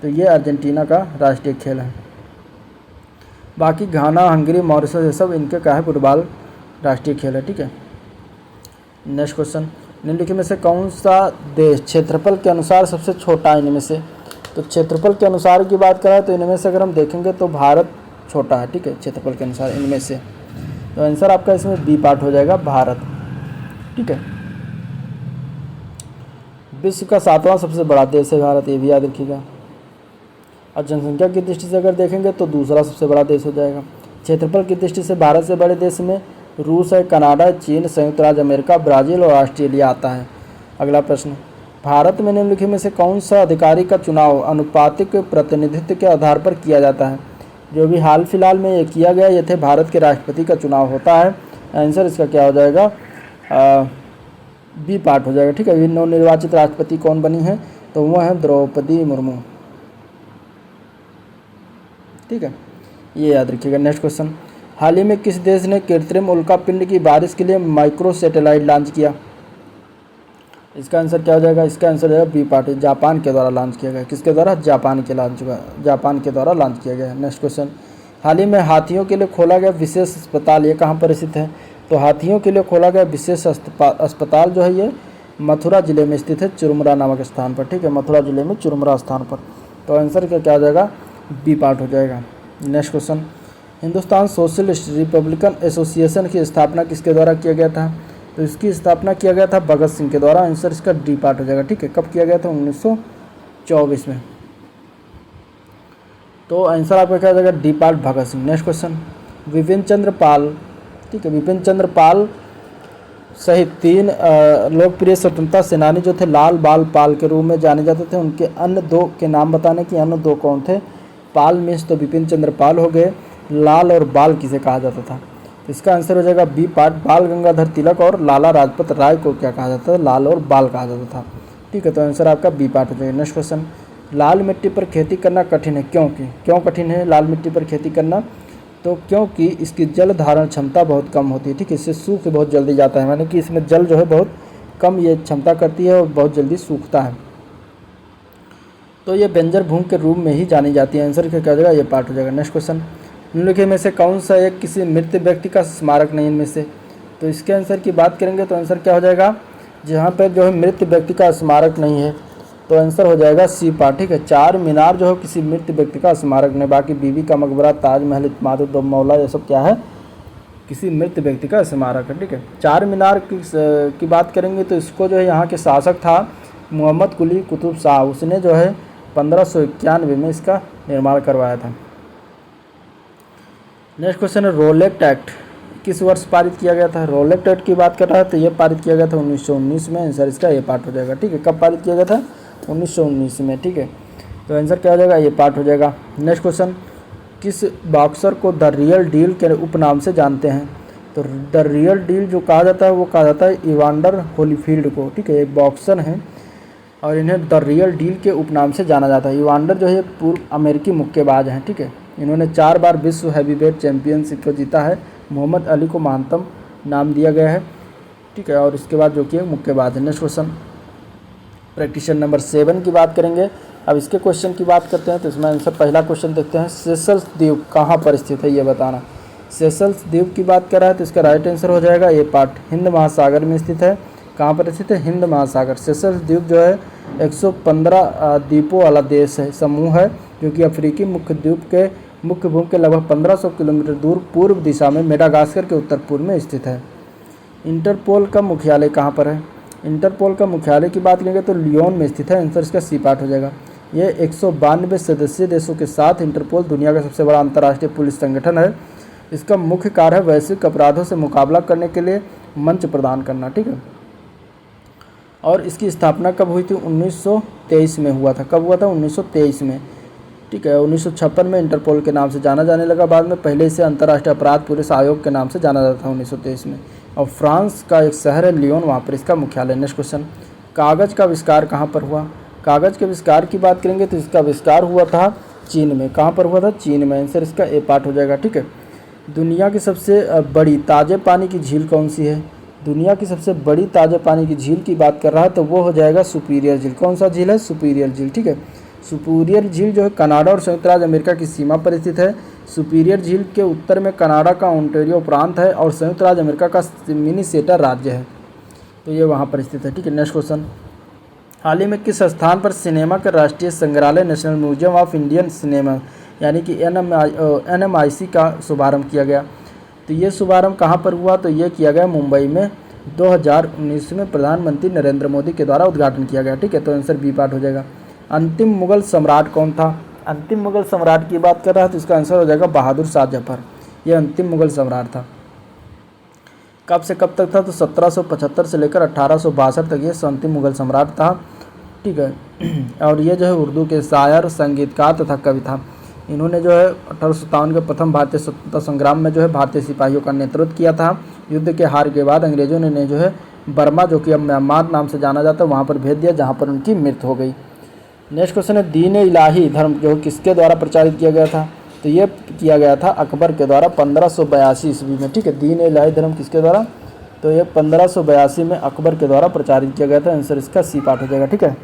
तो ये अर्जेंटीना का राष्ट्रीय खेल है। बाकी घाना, हंगरी, मॉरिशस ये सब इनके क्या है? फुटबॉल राष्ट्रीय खेल है। ठीक है। नेक्स्ट क्वेश्चन, निम्नलिखित में से कौन सा देश क्षेत्रफल के अनुसार सबसे छोटा है? इनमें से तो क्षेत्रफल के अनुसार की बात करें तो इनमें से अगर हम देखेंगे तो भारत छोटा है। ठीक है। क्षेत्रफल के अनुसार इनमें से तो आंसर आपका इसमें बी पार्ट हो जाएगा भारत। ठीक है। विश्व का 7वां सबसे बड़ा देश है भारत, ये भी याद रखिएगा। और जनसंख्या की दृष्टि से अगर देखेंगे तो दूसरा सबसे बड़ा देश हो जाएगा। क्षेत्रफल की दृष्टि से भारत से बड़े देश में रूस है, कनाडा, चीन, संयुक्त राज्य अमेरिका, ब्राज़ील और ऑस्ट्रेलिया आता है। अगला प्रश्न, भारत में निम्नलिखित में से कौन सा अधिकारी का चुनाव अनुपातिक प्रतिनिधित्व के आधार पर किया जाता है? जो भी हाल फिलहाल में ये किया गया, ये थे भारत के राष्ट्रपति का चुनाव होता है। आंसर इसका क्या हो जाएगा? बी पार्ट हो जाएगा। ठीक है। नवनिर्वाचित राष्ट्रपति कौन बनी है? तो वो है द्रौपदी मुर्मू। ठीक है। ये याद रखिएगा। नेक्स्ट क्वेश्चन, हाल ही में किस देश ने कृत्रिम उल्कापिंड की बारिश के लिए माइक्रो सैटेलाइट लॉन्च किया? इसका आंसर क्या हो जाएगा? इसका आंसर हो जाएगा बी पार्ट, जापान के द्वारा लॉन्च किया गया। किसके द्वारा? जापान के द्वारा लॉन्च किया गया। नेक्स्ट क्वेश्चन, हाल ही में हाथियों के लिए खोला गया विशेष अस्पताल ये कहाँ पर स्थित है? तो हाथियों के लिए खोला गया विशेष अस्पताल जो है ये मथुरा जिले में स्थित है, चुरमुरा नामक स्थान पर। ठीक है। मथुरा जिले में चुरमुरा स्थान पर। तो आंसर क्या हो जाएगा? बी पार्ट हो जाएगा। Next question, Hindustan socialist Republican association की स्थापना किसके द्वारा किया गया था? तो इसकी स्थापना किया गया था भगत सिंह के द्वारा। आंसर इसका डी पार्ट हो जाएगा। ठीक है। कब किया गया था? 1924 में। तो आंसर आपका क्या हो जाएगा? D part Bhagat Singh. Next question, Vipin Chandra Pal. ठीक है। विपिन चंद्र पाल सहित 3 लोकप्रिय स्वतंत्रता सेनानी जो थे लाल बाल पाल के रूप में जाने जाते थे, उनके अन्य 2 के नाम बताने कि अन्य 2 कौन थे? पाल मीन्स तो विपिन चंद्र पाल हो गए, लाल और बाल किसे कहा जाता था? तो इसका आंसर हो जाएगा बी पार्ट, बाल गंगाधर तिलक और लाला लाजपत राय को क्या कहा जाता था? लाल और बाल कहा जाता था। ठीक है। तो आंसर आपका बी पार्ट हो जाएगा। नेक्स्ट क्वेश्चन, लाल मिट्टी पर खेती करना कठिन है क्यों कठिन है लाल मिट्टी पर खेती करना? तो क्योंकि इसकी जल धारण क्षमता बहुत कम होती है। ठीक है। इससे सूख बहुत जल्दी जाता है, यानी कि इसमें जल जो है बहुत कम ये क्षमता करती है और बहुत जल्दी सूखता है। तो ये बंजर भूमि के रूप में ही जानी जाती है। आंसर क्या हो जाएगा, ये पार्ट हो जाएगा। नेक्स्ट क्वेश्चन, निम्नलिखित में से कौन सा एक किसी मृत व्यक्ति का स्मारक नहीं इनमें से? तो इसके आंसर की बात करेंगे तो आंसर क्या हो जाएगा, जहाँ पर जो है मृत व्यक्ति का स्मारक नहीं है तो आंसर हो जाएगा सी पार्ट। ठीक है, चार मीनार जो है किसी मृत व्यक्ति का स्मारक नहीं, बाकी बीबी का मकबरा, ताजमहल, इत्माद मौला, ये सब क्या है, किसी मृत व्यक्ति का स्मारक है। ठीक है, चार मीनार की बात करेंगे तो इसको जो है यहाँ के शासक था मोहम्मद कुली कुतुब शाह, उसने जो है 1591 में इसका निर्माण करवाया था। नेक्स्ट क्वेश्चन है, रोलेक्ट एक्ट किस वर्ष पारित किया गया था? रोलेक्ट एक्ट की बात कर रहा है तो ये पारित किया गया था 1919 में। आंसर इसका ये पार्ट हो जाएगा। ठीक है, कब पारित किया गया था? 1919 में। ठीक है, तो आंसर क्या हो जाएगा, ये पार्ट हो जाएगा। नेक्स्ट क्वेश्चन, किस बॉक्सर को द रियल डील के उपनाम से जानते हैं? तो द रियल डील जो कहा जाता है वो कहा जाता है इवांडर होलीफील्ड को। ठीक है, एक बॉक्सर हैं और इन्हें द रियल डील के उपनाम से जाना जाता है। इवांडर जो है पूर्व अमेरिकी मुक्केबाज हैं। ठीक है, इन्होंने 4 बार विश्व हैवीवेट चैंपियनशिप को जीता है। मोहम्मद अली को महानतम नाम दिया गया है। ठीक है, और इसके बाद जो कि मुक्केबाज है। नेक्स्ट क्वेश्चन, प्रैक्टिशन नंबर 7 की बात करेंगे। अब इसके क्वेश्चन की बात करते हैं तो इसमें आंसर पहला क्वेश्चन देखते हैं, सेशल्स द्वीप कहाँ पर स्थित है ये बताना। सेशल्स द्वीप की बात कर रहा है तो इसका राइट आंसर हो जाएगा ये पार्ट, हिंद महासागर में स्थित है। कहाँ पर स्थित है? हिंद महासागर। सेशल्स द्वीप जो है 115 द्वीपों वाला देश है, समूह है, जो कि अफ्रीकी मुख्य द्वीप के मुख्य भूमि के लगभग 1500 किलोमीटर दूर पूर्व दिशा में मेडागास्कर के उत्तर पूर्व में स्थित है। इंटरपोल का मुख्यालय कहाँ पर है? इंटरपोल का मुख्यालय की बात करेंगे तो लियोन में स्थित है। आंसर इसका सी पार्ट हो जाएगा। ये 192 सदस्यीय देशों के साथ इंटरपोल दुनिया का सबसे बड़ा अंतर्राष्ट्रीय पुलिस संगठन है। इसका मुख्य कार्य है वैश्विक अपराधों से मुकाबला करने के लिए मंच प्रदान करना। ठीक है, और इसकी स्थापना कब हुई थी? 1923 में हुआ था। कब हुआ था? 1923 में। ठीक है, 1956 में इंटरपोल के नाम से जाना जाने लगा। बाद में पहले इसे अंतर्राष्ट्रीय अपराध पुलिस आयोग के नाम से जाना जाता था 1923 में। और फ्रांस का एक शहर है लियोन, वहाँ पर इसका मुख्यालय। नेक्स्ट क्वेश्चन, कागज़ का आविष्कार कहाँ पर हुआ? कागज़ के आविष्कार की बात करेंगे तो इसका आविष्कार हुआ था चीन में। कहाँ पर हुआ था? चीन में। आंसर इसका ए पार्ट हो जाएगा। ठीक है, दुनिया की सबसे बड़ी ताज़े पानी की झील कौन सी है? दुनिया की सबसे बड़ी ताज़े पानी की झील की बात कर रहा है तो वो हो जाएगा सुपीरियर झील। कौन सा झील है? सुपीरियर झील। ठीक है, सुपीरियर झील जो है कनाडा और संयुक्त राज्य अमेरिका की सीमा पर स्थित है। सुपीरियर झील के उत्तर में कनाडा का ओंटारियो प्रांत है और संयुक्त राज्य अमेरिका का मिनीसोटा राज्य है, तो ये वहाँ पर स्थित है। ठीक है, नेक्स्ट क्वेश्चन, हाल ही में किस स्थान पर सिनेमा का राष्ट्रीय संग्रहालय national museum of Indian cinema यानी कि NMIC का शुभारंभ किया गया? तो ये शुभारंभ कहाँ पर हुआ? तो ये किया गया मुंबई में 2019 में प्रधानमंत्री नरेंद्र मोदी के द्वारा उद्घाटन किया गया। ठीक है, तो आंसर बी पार्ट हो जाएगा। अंतिम मुगल सम्राट कौन था? अंतिम मुगल सम्राट की बात कर रहा है तो इसका आंसर हो जाएगा बहादुर शाह जफर। ये अंतिम मुगल सम्राट था। कब से कब तक था? तो 1775 से लेकर 1862 तक ये अंतिम मुगल सम्राट था। ठीक है, और ये जो है उर्दू के शायर, संगीतकार तथा कवि था। इन्होंने जो है 1857 के प्रथम भारतीय स्वतंत्रता संग्राम में जो है भारतीय सिपाहियों का नेतृत्व किया था। युद्ध के हार के बाद अंग्रेजों ने जो है बर्मा, जो कि अब म्यांमार नाम से जाना जाता है, वहाँ पर भेज दिया, जहाँ पर उनकी मृत्यु हो गई। नेक्स्ट क्वेश्चन है, दीन इलाही धर्म जो किसके द्वारा प्रचारित किया गया था? तो ये किया गया था अकबर के द्वारा 1582 ईस्वी में। ठीक है, दीन इलाही धर्म किसके द्वारा? तो ये 1582 में अकबर के द्वारा प्रचारित किया गया था। आंसर इसका सी पार्ट हो जाएगा। ठीक है,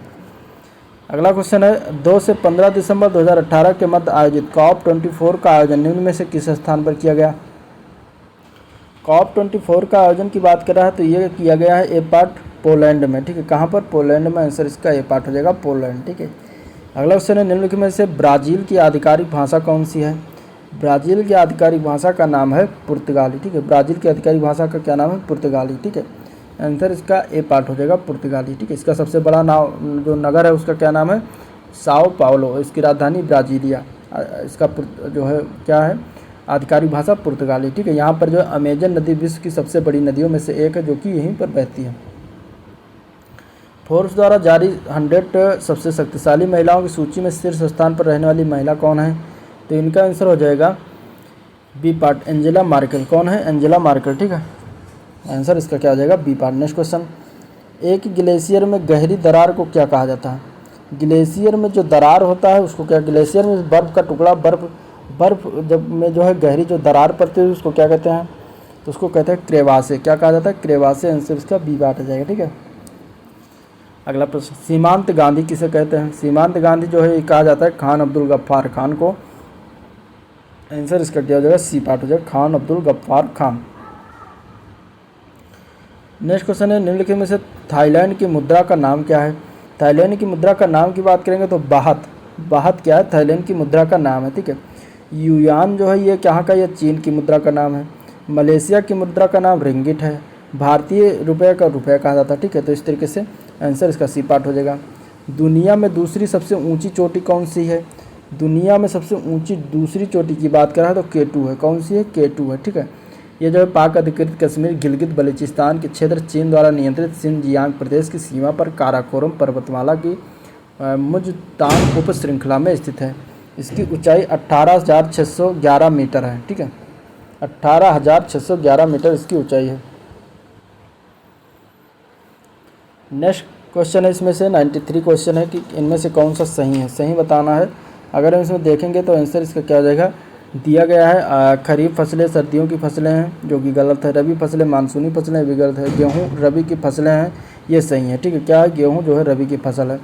अगला क्वेश्चन है, 2 से 15 दिसंबर 2018 के मध्य आयोजित COP24 का आयोजन निम्न में से किस स्थान पर किया गया? COP24 का आयोजन की बात कर रहा है तो ये किया गया है ए पार्ट पोलैंड में। ठीक है, कहाँ पर? पोलैंड में। आंसर इसका ए पार्ट हो जाएगा पोलैंड। ठीक है, अगला क्वेश्चन है, निम्नलिखित में से ब्राज़ील की आधिकारिक भाषा कौन सी है? ब्राज़ील की आधिकारिक भाषा का नाम है पुर्तगाली। ठीक है, ब्राज़ील की आधिकारिक भाषा का क्या नाम है? पुर्तगाली। ठीक है, आंसर इसका ए पार्ट हो जाएगा पुर्तगाली। ठीक है, इसका सबसे बड़ा नाम जो नगर है उसका क्या नाम है? Sao Paulo. इसकी राजधानी ब्राज़ीलिया। इसका जो है क्या है? आधिकारिक भाषा पुर्तगाली। ठीक है, यहाँ पर जो अमेजन नदी विश्व की सबसे बड़ी नदियों में से एक है, जो कि यहीं पर बहती है। फोर्ब्स द्वारा जारी 100 सबसे शक्तिशाली महिलाओं की सूची में शीर्ष स्थान पर रहने वाली महिला कौन है? तो इनका आंसर हो जाएगा बी पार्ट, एंजेला मार्केल। कौन है? Angela Merkel. ठीक है, आंसर इसका क्या हो जाएगा? B part. नेक्स्ट क्वेश्चन, एक ग्लेशियर में गहरी दरार को क्या कहा जाता है? ग्लेशियर में जो दरार होता है उसको क्या? ग्लेशियर में बर्फ़ का टुकड़ा, बर्फ़ जब में जो है गहरी जो दरार पड़ती है उसको क्या कहते हैं? तो उसको कहते हैं क्रेवासे। क्या कहा जाता है? क्रेवासे। आंसर इसका बी पार्ट हो जाएगा। ठीक है, अगला प्रश्न, सीमांत गांधी किसे कहते हैं? सीमांत गांधी जो है ये कहा जाता है खान अब्दुल गफ्फार खान को। आंसर इसका क्या हो जाएगा? सी पार्ट हो जाएगा, खान अब्दुल गफ्फार खान। नेक्स्ट क्वेश्चन है, निम्नलिखित में से थाईलैंड की मुद्रा का नाम क्या है? थाईलैंड की मुद्रा का नाम की बात करेंगे तो बाहत। बाहत क्या है? थाईलैंड की मुद्रा का नाम है, ठीक है। युआन जो है ये कहाँ का? ये चीन की मुद्रा का नाम है। मलेशिया की मुद्रा का नाम रिंगिट है। भारतीय रुपये का रुपया कहा जाता है, ठीक है। तो इस तरीके से आंसर इसका सी पार्ट हो जाएगा। दुनिया में दूसरी सबसे ऊंची चोटी कौन सी है? दुनिया में सबसे ऊंची दूसरी चोटी की बात करें तो K2 है। कौन सी है? K2 है, ठीक है। ये जो है पाक अधिकृत कश्मीर गिलगित बलूचिस्तान के क्षेत्र चीन द्वारा नियंत्रित सिनजियांग प्रदेश की सीमा पर काराकोरम पर्वतमाला की मुजतांग उप श्रृंखला में स्थित है। इसकी ऊंचाई 18,611 मीटर है, ठीक है। 18,611 मीटर इसकी ऊंचाई है। नेक्स्ट क्वेश्चन है इसमें से 93 क्वेश्चन है कि इनमें से कौन सा सही है, सही बताना है। अगर हम इसमें देखेंगे तो आंसर इसका क्या हो जाएगा? दिया गया है खरीफ फसलें सर्दियों की फसलें हैं, जो कि गलत है। रबी फसलें मानसूनी फसलें भी गलत है। गेहूँ रबी की फसलें हैं, ये सही है, ठीक है। क्या है? गेहूँ जो है रबी की फसल है।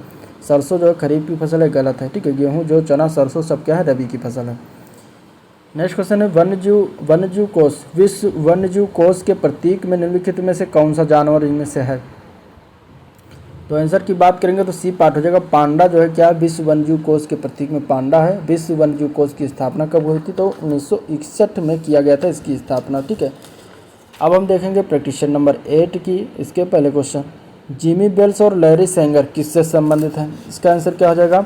सरसों जो है खरीफ की फसल है, गलत है, ठीक है। गेहूँ जो चना सरसों सब क्या है? रबी की फसल है। नेक्स्ट क्वेश्चन है, वन्यजीव कोष। विश्व वन्यजीव कोष के प्रतीक में निम्नलिखित में से कौन सा जानवर इनमें से है? तो आंसर की बात करेंगे तो सी पार्ट हो जाएगा। पांडा जो है क्या? विश्व वन्यजीव कोष के प्रतीक में पांडा है। विश्व वन्यजीव कोष की स्थापना कब हुई थी? तो 1961 में किया गया था इसकी स्थापना, ठीक है। अब हम देखेंगे प्रैक्टिशन नंबर 8 की। इसके पहले क्वेश्चन, जिमी बेल्स और लैरी सेंगर किससे संबंधित हैं? इसका आंसर क्या हो जाएगा?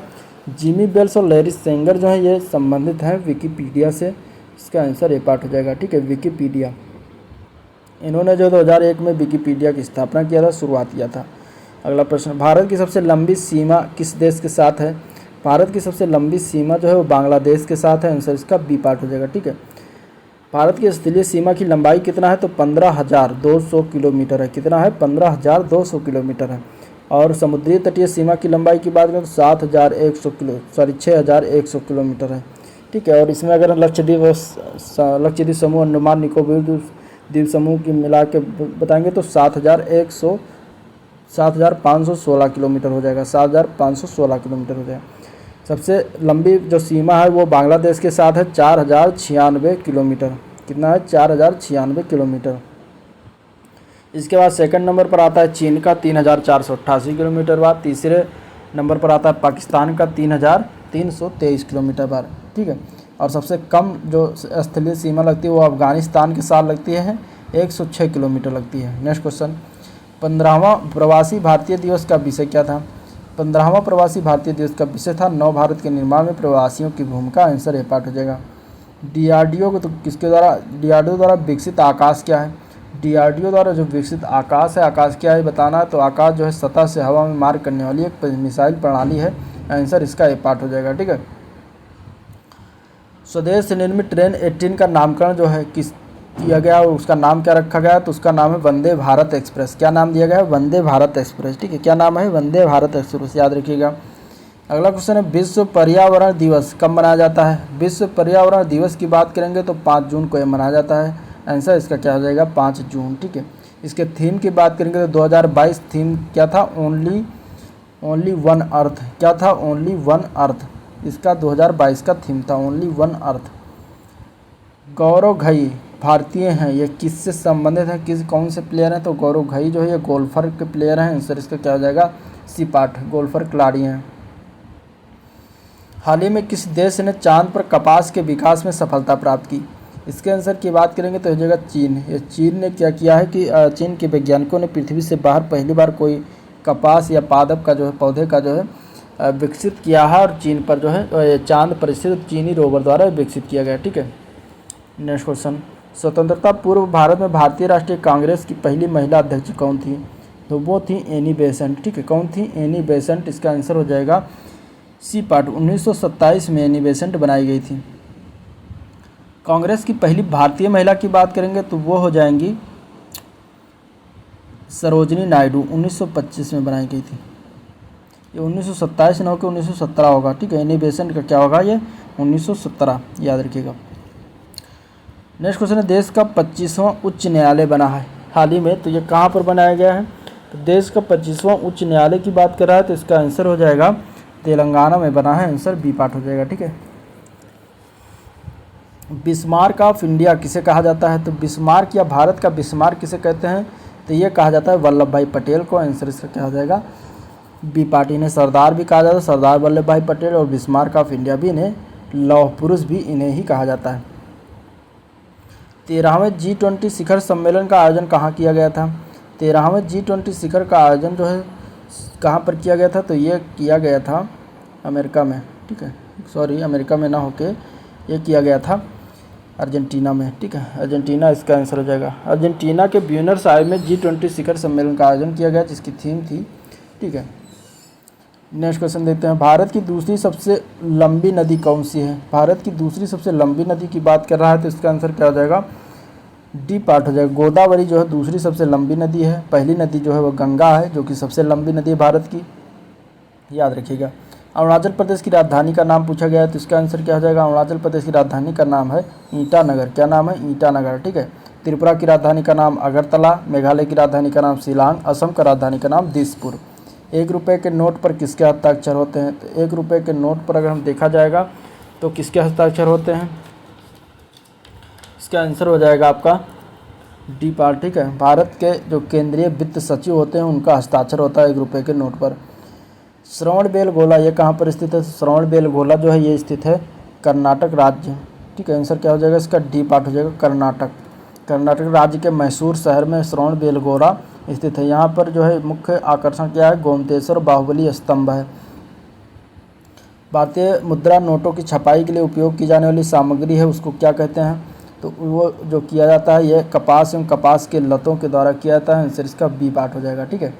जिमी बेल्स और लैरी सेंगर जो है ये संबंधित हैं विकिपीडिया से। इसका आंसर ए पार्ट हो जाएगा, ठीक है, विकिपीडिया। इन्होंने जो 2001 में विकिपीडिया की स्थापना किया था, शुरुआत किया था। अगला प्रश्न, भारत की सबसे लंबी सीमा किस देश के साथ है? भारत की सबसे लंबी सीमा जो है वो बांग्लादेश के साथ है। आंसर इसका बी पार्ट हो जाएगा, ठीक है। भारत की स्थलीय सीमा की लंबाई कितना है? तो 15,200 किलोमीटर है। कितना है? 15,200 किलोमीटर है। और समुद्री तटीय सीमा की लंबाई की बात करें तो 6,100 किलोमीटर है, ठीक है। और इसमें अगर लक्षद्वीप समूह, अंडमान निकोबार द्वीप समूह की मिला के बताएंगे तो 7,516 किलोमीटर हो जाएगा। 7,516 किलोमीटर हो जाएगा। सबसे लंबी जो सीमा है वो बांग्लादेश के साथ है, 4,096 किलोमीटर। कितना है? 4,096 किलोमीटर। इसके बाद सेकंड नंबर पर आता है चीन का 3,488 किलोमीटर बाद। तीसरे नंबर पर आता है पाकिस्तान का 3,323 किलोमीटर बाद, ठीक है। और सबसे कम जो स्थलीय सीमा लगती है वो अफगानिस्तान के साथ लगती है, 106 किलोमीटर लगती है। नेक्स्ट क्वेश्चन, 15वां प्रवासी भारतीय दिवस का विषय क्या था? 15वां प्रवासी भारतीय दिवस का विषय था नव भारत के निर्माण में प्रवासियों की भूमिका। आंसर ए पार्ट हो जाएगा। डीआरडीओ को तो किसके द्वारा? डीआरडीओ द्वारा विकसित आकाश क्या है? डीआरडीओ द्वारा जो विकसित आकाश है, आकाश क्या है बताना है। तो आकाश जो है सतह से हवा में मार करने वाली एक मिसाइल प्रणाली है। आंसर इसका ए पार्ट हो जाएगा, ठीक है। स्वदेश निर्मित ट्रेन 18 का नामकरण जो है किस दिया गया और उसका नाम क्या रखा गया? तो उसका नाम है वंदे भारत एक्सप्रेस। क्या नाम दिया गया है? वंदे भारत एक्सप्रेस, ठीक है। क्या नाम है? वंदे भारत एक्सप्रेस, याद रखिएगा। अगला क्वेश्चन है, विश्व पर्यावरण दिवस कब मनाया जाता है? विश्व पर्यावरण दिवस की बात करेंगे तो 5 जून को यह मनाया जाता है। आंसर इसका क्या हो जाएगा? 5 जून, ठीक है। इसके थीम की बात करेंगे तो 2022 थीम क्या था? Only one earth. क्या था? Only one earth. इसका 2022 का थीम था ओनली वन अर्थ। गौरव घई भारतीय हैं, ये किससे संबंधित है? कौन से प्लेयर हैं? तो गौरव घई जो है ये गोल्फर के प्लेयर हैं। आंसर इसका क्या हो जाएगा? सी पार्ट, गोल्फर खिलाड़ी हैं। हाल ही में किस देश ने चांद पर कपास के विकास में सफलता प्राप्त की? इसके आंसर की बात करेंगे तो हो जाएगा चीन। ये चीन ने क्या किया है कि चीन के वैज्ञानिकों ने पृथ्वी से बाहर पहली बार कोई कपास या पादप का जो है, पौधे का जो है विकसित किया है। और चीन पर जो है चांद पर स्थित चीनी रोवर द्वारा विकसित किया गया, ठीक है। नेक्स्ट क्वेश्चन, स्वतंत्रता पूर्व भारत में भारतीय राष्ट्रीय कांग्रेस की पहली महिला अध्यक्ष कौन थी? तो वो थी एनी बेसेंट, ठीक है। कौन थी? Annie Besant. इसका आंसर हो जाएगा सी पार्ट। 1927 में एनी बेसेंट बनाई गई थी। कांग्रेस की पहली भारतीय महिला की बात करेंगे तो वो हो जाएंगी सरोजनी नायडू। 1925 में बनाई गई थी। ये 1927 न होकर 1917 होगा, ठीक है। एनी बेसेंट का क्या होगा? ये 1917, याद रखिएगा। नेक्स्ट क्वेश्चन है, देश का 25वां उच्च न्यायालय बना है हाल ही में, तो ये कहाँ पर बनाया गया है? तो देश का 25वां उच्च न्यायालय की बात कर रहा है तो इसका आंसर हो जाएगा तेलंगाना में बना है, आंसर बी पार्ट हो जाएगा। ठीक है। बिस्मार्क ऑफ इंडिया किसे कहा जाता है? तो बिस्मार्क या भारत का बिस्मार्क किसे कहते हैं? तो ये कहा जाता है वल्लभ भाई पटेल को, आंसर इसका क्या हो जाएगा? B part. इन्हें सरदार भी कहा जाता है, सरदार वल्लभ भाई पटेल, और बिस्मार्क ऑफ इंडिया भी, इन्हें लौह पुरुष भी इन्हें ही कहा जाता है। 13वें G20 शिखर सम्मेलन का आयोजन कहाँ किया गया था? 13वें G20 शिखर का आयोजन जो है कहाँ पर किया गया था? तो ये किया गया था अमेरिका में। ठीक है, सॉरी अमेरिका में ना होके ये किया गया था अर्जेंटीना में। ठीक है, अर्जेंटीना इसका आंसर हो जाएगा। अर्जेंटीना के ब्यूनस आयर्स में G20 शिखर सम्मेलन का आयोजन किया गया जिसकी थीम थी। ठीक है, नेक्स्ट क्वेश्चन देखते हैं। भारत की दूसरी सबसे लंबी नदी कौन सी है? भारत की दूसरी सबसे लंबी नदी की बात कर रहा है तो इसका आंसर क्या हो जाएगा? डी पार्ट हो जाएगा। गोदावरी जो है दूसरी सबसे लंबी नदी है। पहली नदी जो है वो गंगा है जो कि सबसे लंबी नदी है भारत की, याद रखिएगा। अरुणाचल प्रदेश की राजधानी का नाम पूछा गया है तो इसका आंसर क्या हो जाएगा? अरुणाचल प्रदेश की राजधानी का नाम है ईटानगर। क्या नाम है? ईटानगर। ठीक है। त्रिपुरा की राजधानी का नाम अगरतला, मेघालय की राजधानी का नाम शिलांग, असम का राजधानी का नाम दिसपुर। 1 रुपये के नोट पर किसके हस्ताक्षर होते हैं? तो 1 रुपये के नोट पर अगर हम देखा जाएगा तो किसके हस्ताक्षर होते हैं? इसका आंसर हो जाएगा आपका डी पार्ट। ठीक है, भारत के जो केंद्रीय वित्त सचिव होते हैं उनका हस्ताक्षर होता है 1 रुपये के नोट पर। श्रवणबेलगोला ये कहाँ पर स्थित है? श्रवणबेलगोला जो है ये स्थित है कर्नाटक राज्य। ठीक है, आंसर क्या हो जाएगा इसका? डी पार्ट हो जाएगा कर्नाटक। कर्नाटक राज्य के मैसूर शहर में श्रवणबेलगोला स्थित है। यहाँ पर जो है मुख्य आकर्षण क्या है? गोमतेश्वर बाहुबली स्तंभ है। भारतीय मुद्रा नोटों की छपाई के लिए उपयोग की जाने वाली सामग्री है उसको क्या कहते हैं? तो वो जो किया जाता है ये कपास एवं कपास के लतों के द्वारा किया जाता है, आंसर इसका बी पार्ट हो जाएगा। ठीक है,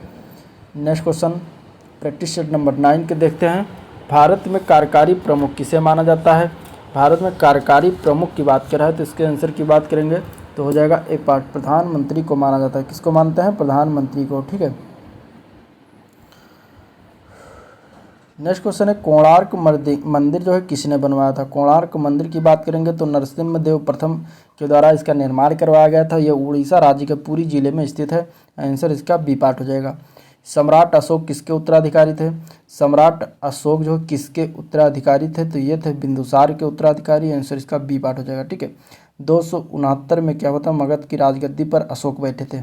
next question practice set number 9 के देखते हैं। भारत में कार्यकारी प्रमुख किसे माना जाता है? भारत में कार्यकारी प्रमुख की बात कर रहा है तो इसके आंसर की बात करेंगे तो हो जाएगा ए पार्ट। प्रधानमंत्री को माना जाता है। किसको मानते हैं? प्रधानमंत्री को। ठीक है, नेक्स्ट क्वेश्चन है कोणार्क मंदिर जो है किसने बनवाया था? कोणार्क मंदिर की बात करेंगे तो नरसिम्हदेव प्रथम के द्वारा इसका निर्माण करवाया गया था। यह उड़ीसा राज्य के पुरी जिले में स्थित है, आंसर इसका बी पार्ट हो जाएगा। सम्राट अशोक किसके उत्तराधिकारी थे? सम्राट अशोक जो किसके उत्तराधिकारी थे? तो ये थे बिंदुसार के उत्तराधिकारी, आंसर इसका बी पार्ट हो जाएगा। ठीक है, 269 में क्या होता? मगध की राजगद्दी पर अशोक बैठे थे।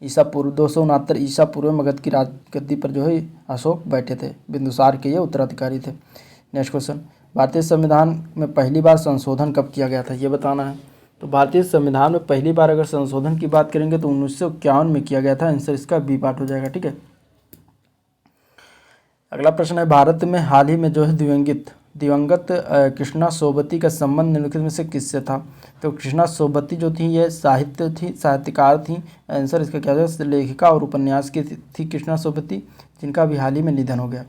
ईसा पूर्व 269 ईसा पूर्व में मगध की राजगद्दी पर जो है अशोक बैठे थे। बिंदुसार के ये उत्तराधिकारी थे। नेक्स्ट क्वेश्चन, भारतीय संविधान में पहली बार संशोधन कब किया गया था? ये बताना है। तो भारतीय संविधान में पहली बार अगर संशोधन की बात करेंगे तो 1951 में किया गया था, आंसर इसका बी पार्ट हो जाएगा। ठीक है, अगला प्रश्न है भारत में हाल ही में जो है दिवंगत कृष्णा सोबती का संबंध निम्नलिखित में से किससे था? तो कृष्णा सोबती जो थी ये साहित्यकार थी, आंसर इसका क्या है? लेखिका और उपन्यास की थी कृष्णा सोबती, जिनका अभी हाल ही में निधन हो गया।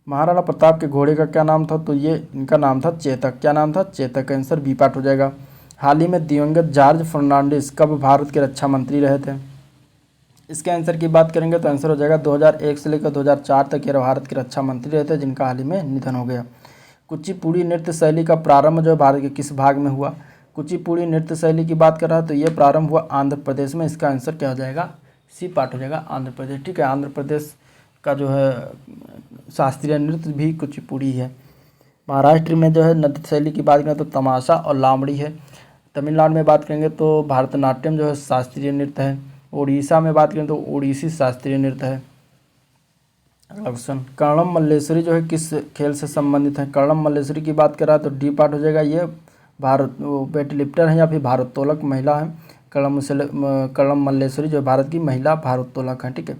महाराणा प्रताप के घोड़े का क्या नाम था? तो ये इनका नाम था चेतक। क्या नाम था? चेतक, आंसर बी पार्ट हो जाएगा। हाल ही में दिवंगत जॉर्ज फर्नांडिस कब भारत के रक्षा मंत्री रहे थे? इसके आंसर की बात करेंगे तो आंसर हो जाएगा 2001 से लेकर 2004 तक ये भारत के रक्षा मंत्री रहे थे, जिनका हाल ही में निधन हो गया। कुचिपुड़ी नृत्य शैली का प्रारंभ जो है भारत के किस भाग में हुआ? कुचिपुड़ी नृत्य शैली की बात कर रहा है तो ये प्रारंभ हुआ आंध्र प्रदेश में, इसका आंसर क्या हो जाएगा? सी पार्ट हो जाएगा आंध्र प्रदेश। ठीक है, आंध्र प्रदेश का जो है शास्त्रीय नृत्य भी कुचिपुड़ी है। महाराष्ट्र में जो है नृत्य शैली की बात करें तो तमाशा और लावणी है। तमिलनाडु में बात करेंगे तो भरतनाट्यम जो है शास्त्रीय नृत्य है। उड़ीसा में बात करें तो ओडिसी शास्त्रीय नृत्य है। अगला क्वेश्चन, कर्णम मल्लेश्वरी जो है किस खेल से संबंधित है? कर्णम मल्लेश्वरी की बात कर रहा है तो डी पार्ट हो जाएगा। ये वेट लिफ्टर है या फिर भारोत्तोलक महिला है। कर्णम मल्लेश्वरी जो भारत की महिला भारोत्तोलक है। ठीक है,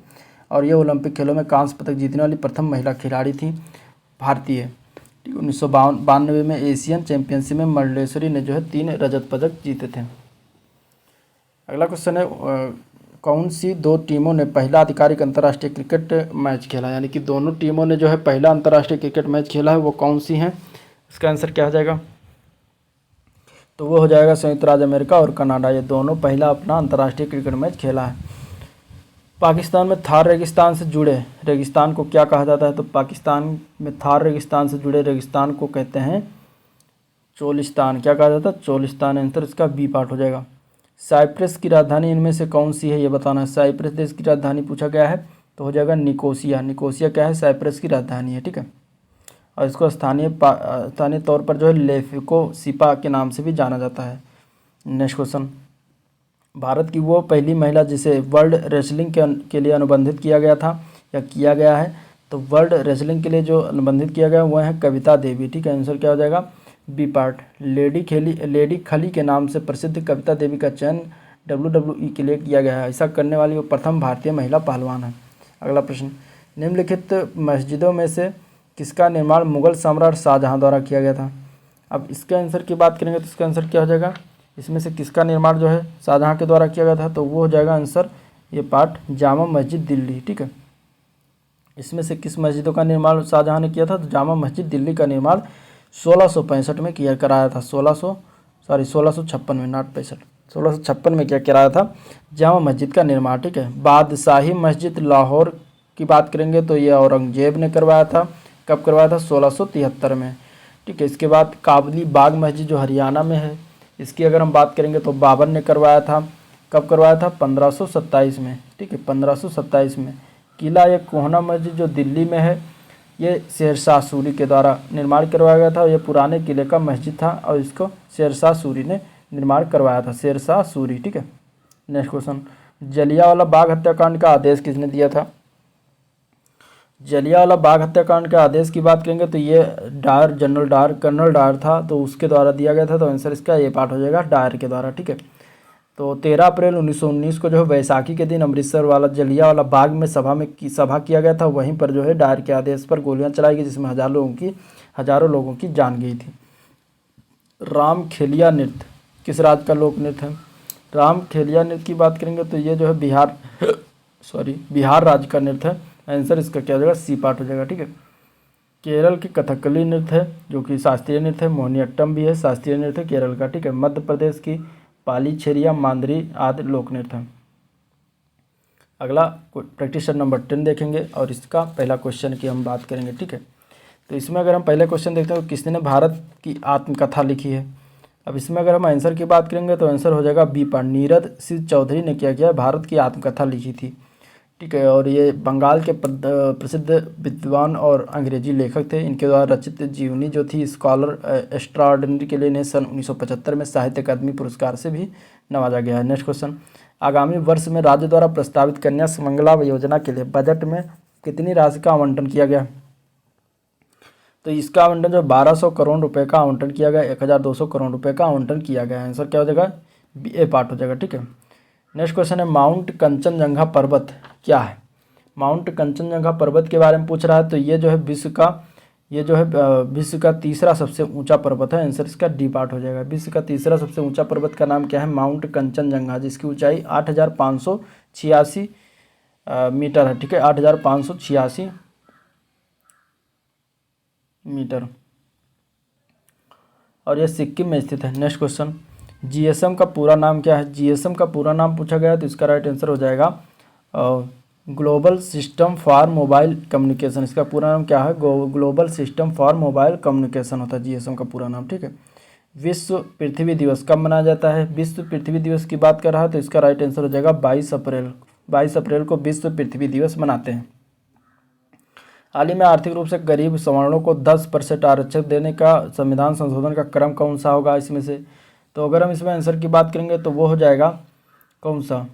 और ये ओलंपिक खेलों में कांस्य पदक जीतने वाली प्रथम महिला खिलाड़ी थी, भारतीय। ठीक, 1992 में एशियन चैंपियनशिप में मल्लेश्वरी ने जो है 3 रजत पदक जीते थे। अगला क्वेश्चन है कौन सी 2 टीमों ने पहला आधिकारिक अंतर्राष्ट्रीय क्रिकेट मैच खेला? यानी कि दोनों टीमों ने जो है पहला अंतर्राष्ट्रीय क्रिकेट मैच खेला है, वो कौन सी हैं? इसका आंसर क्या हो जाएगा? तो वो हो जाएगा संयुक्त राज्य अमेरिका और कनाडा, ये दोनों पहला अपना अंतर्राष्ट्रीय क्रिकेट मैच खेला है। पाकिस्तान में थार रेगिस्तान से जुड़े रेगिस्तान को क्या कहा जाता है? तो पाकिस्तान में थार रेगिस्तान से जुड़े रेगिस्तान को कहते हैं चोलिस्तान। क्या कहा जाता है? चोलिस्तान, आंसर इसका बी पार्ट हो जाएगा। साइप्रस की राजधानी इनमें से कौन सी है ये बताना है। साइप्रस देश की राजधानी पूछा गया है तो हो जाएगा निकोसिया। निकोसिया क्या है, साइप्रस की राजधानी है, ठीक है। और इसको स्थानीय तौर पर जो है लेफिको सिपा के नाम से भी जाना जाता है। नेक्स्ट क्वेश्चन, भारत की वो पहली महिला जिसे वर्ल्ड रेसलिंग के लिए अनुबंधित किया गया था या किया गया है, तो वर्ल्ड रेसलिंग के लिए जो अनुबंधित किया गया वह है कविता देवी, ठीक है। आंसर क्या हो जाएगा, बी पार्ट। लेडी खली के नाम से प्रसिद्ध कविता देवी का चयन WWE के लिए किया गया है। ऐसा करने वाली वो प्रथम भारतीय महिला पहलवान है। अगला प्रश्न, निम्नलिखित मस्जिदों में से किसका निर्माण मुगल सम्राट शाहजहां द्वारा किया गया था। अब इसके आंसर की बात करेंगे तो इसका आंसर क्या हो जाएगा, इसमें से किसका निर्माण जो है शाहजहां के द्वारा किया गया था, तो वो हो जाएगा आंसर ये पार्ट जामा मस्जिद दिल्ली, ठीक है। इसमें से किस मस्जिदों का निर्माण शाहजहां ने किया था, तो जामा मस्जिद दिल्ली का निर्माण 1665 में कराया था। 1656 में, नॉट 65, 1656 में क्या कराया था, जामा मस्जिद का निर्माण, ठीक है। बादशाही मस्जिद लाहौर की बात करेंगे तो ये औरंगजेब ने करवाया था। कब करवाया था, 1673 में, ठीक है। इसके बाद काबली बाग मस्जिद जो हरियाणा में है, इसकी अगर हम बात करेंगे तो बाबर ने करवाया था। कब करवाया था, 1527 में, ठीक है, 1527 में। किला या कोहना मस्जिद जो दिल्ली में है, ये शेरशाह सूरी के द्वारा निर्माण करवाया गया था। ये पुराने किले का मस्जिद था और इसको शेरशाह सूरी ने निर्माण करवाया था, शेरशाह सूरी, ठीक है। नेक्स्ट क्वेश्चन, जलियांवाला बाग हत्याकांड का आदेश किसने दिया था। जलियांवाला बाग हत्याकांड का आदेश की बात करेंगे तो ये कर्नल डायर था, तो उसके द्वारा दिया गया था। तो आंसर इसका ये पार्ट हो जाएगा डायर के द्वारा, ठीक है। तो 13 अप्रैल 1919 को जो है वैसाखी के दिन अमृतसर वाला जलियांवाला बाग में सभा किया गया था। वहीं पर जो है डायर के आदेश पर गोलियां चलाई गई, जिसमें हजारों लोगों की जान गई थी। रामखेलिया नृत्य किस राज्य का लोक नृत्य है। रामखेलिया नृत्य की बात करेंगे तो ये जो है बिहार राज्य का नृत्य है। आंसर इसका क्या हो जाएगा, सी पार्ट हो जाएगा, ठीक है। केरल की कथकली नृत्य है जो कि शास्त्रीय नृत्य है। मोहिनीअट्टम भी है शास्त्रीय नृत्य केरल का, ठीक है। मध्य प्रदेश की पाली छेरिया मांदरी आदि लोक नृत्य है। अगला प्रैक्टिस नंबर 10 देखेंगे और इसका पहला क्वेश्चन की हम बात करेंगे, ठीक है। तो इसमें अगर हम पहले क्वेश्चन देखते हैं तो किसने भारत की आत्मकथा लिखी है। अब इसमें अगर हम आंसर की बात करेंगे तो आंसर हो जाएगा बी पार्ट। नीरद सिंह चौधरी ने क्या किया, भारत की आत्मकथा लिखी थी, ठीक है। और ये बंगाल के प्रसिद्ध विद्वान और अंग्रेजी लेखक थे। इनके द्वारा रचित जीवनी जो थी स्कॉलर एक्स्ट्राऑर्डिनरी के लिए इन्हें सन 1975 में साहित्य अकादमी पुरस्कार से भी नवाजा गया है। नेक्स्ट क्वेश्चन, आगामी वर्ष में राज्य द्वारा प्रस्तावित कन्या सुमंगला योजना के लिए बजट में कितनी राशि का आवंटन किया गया। तो इसका आवंटन जो 1200 करोड़ रुपए का आवंटन किया गया, 1200 करोड़ रुपए का आवंटन किया गया। आंसर क्या हो जाएगा, बी ए पार्ट हो जाएगा, ठीक है। नेक्स्ट क्वेश्चन है, माउंट कंचनजंगा पर्वत क्या है। माउंट कंचनजंगा पर्वत के बारे में पूछ रहा है। तो ये जो है विश्व का तीसरा सबसे ऊंचा पर्वत है। आंसर इसका डी पार्ट हो जाएगा। विश्व का तीसरा सबसे ऊंचा पर्वत का नाम क्या है, माउंट कंचनजंगा, जिसकी ऊंचाई 8586 मीटर है, ठीक है, 8586 मीटर, और यह सिक्किम में स्थित है। नेक्स्ट क्वेश्चन, जीएसएम का पूरा नाम क्या है। जीएसएम का पूरा नाम पूछा गया है तो इसका राइट आंसर हो जाएगा global system for mobile communication. इसका पूरा नाम क्या है, global system for mobile communication होता है जीएसएम का पूरा नाम, ठीक है। विश्व पृथ्वी दिवस कब मनाया जाता है। विश्व पृथ्वी दिवस की बात कर रहा है तो इसका राइट आंसर हो जाएगा 22 अप्रैल। 22 अप्रैल को विश्व पृथ्वी दिवस मनाते हैं। हाल ही में आर्थिक रूप से गरीब सवर्णों को 10% आरक्षण देने का संविधान संशोधन का क्रम कौन सा होगा इसमें से। तो अगर हम इसमें आंसर की बात करेंगे तो वो हो जाएगा कौन सा,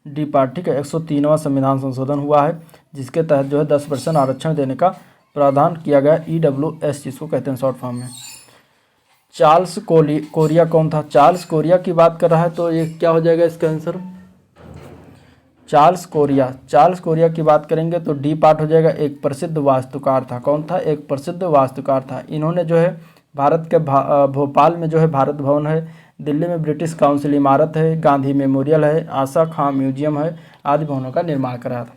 डी पार्ट, ठीक है। 103वां संविधान संशोधन हुआ है जिसके तहत जो है 10% आरक्षण देने का प्रावधान किया गया, EWS जिसको कहते हैं शॉर्ट फॉर्म में। चार्ल्स कोरिया कौन था। चार्ल्स कोरिया की बात कर रहा है तो ये क्या हो जाएगा इसका आंसर, चार्ल्स कोरिया की बात करेंगे तो डी पार्ट हो जाएगा। एक प्रसिद्ध वास्तुकार था। कौन था, एक प्रसिद्ध वास्तुकार था। इन्होंने जो है भारत के भोपाल में जो है भारत भवन है, दिल्ली में ब्रिटिश काउंसिल इमारत है, गांधी मेमोरियल है, आशा खां म्यूजियम है आदि भवनों का निर्माण कराया था।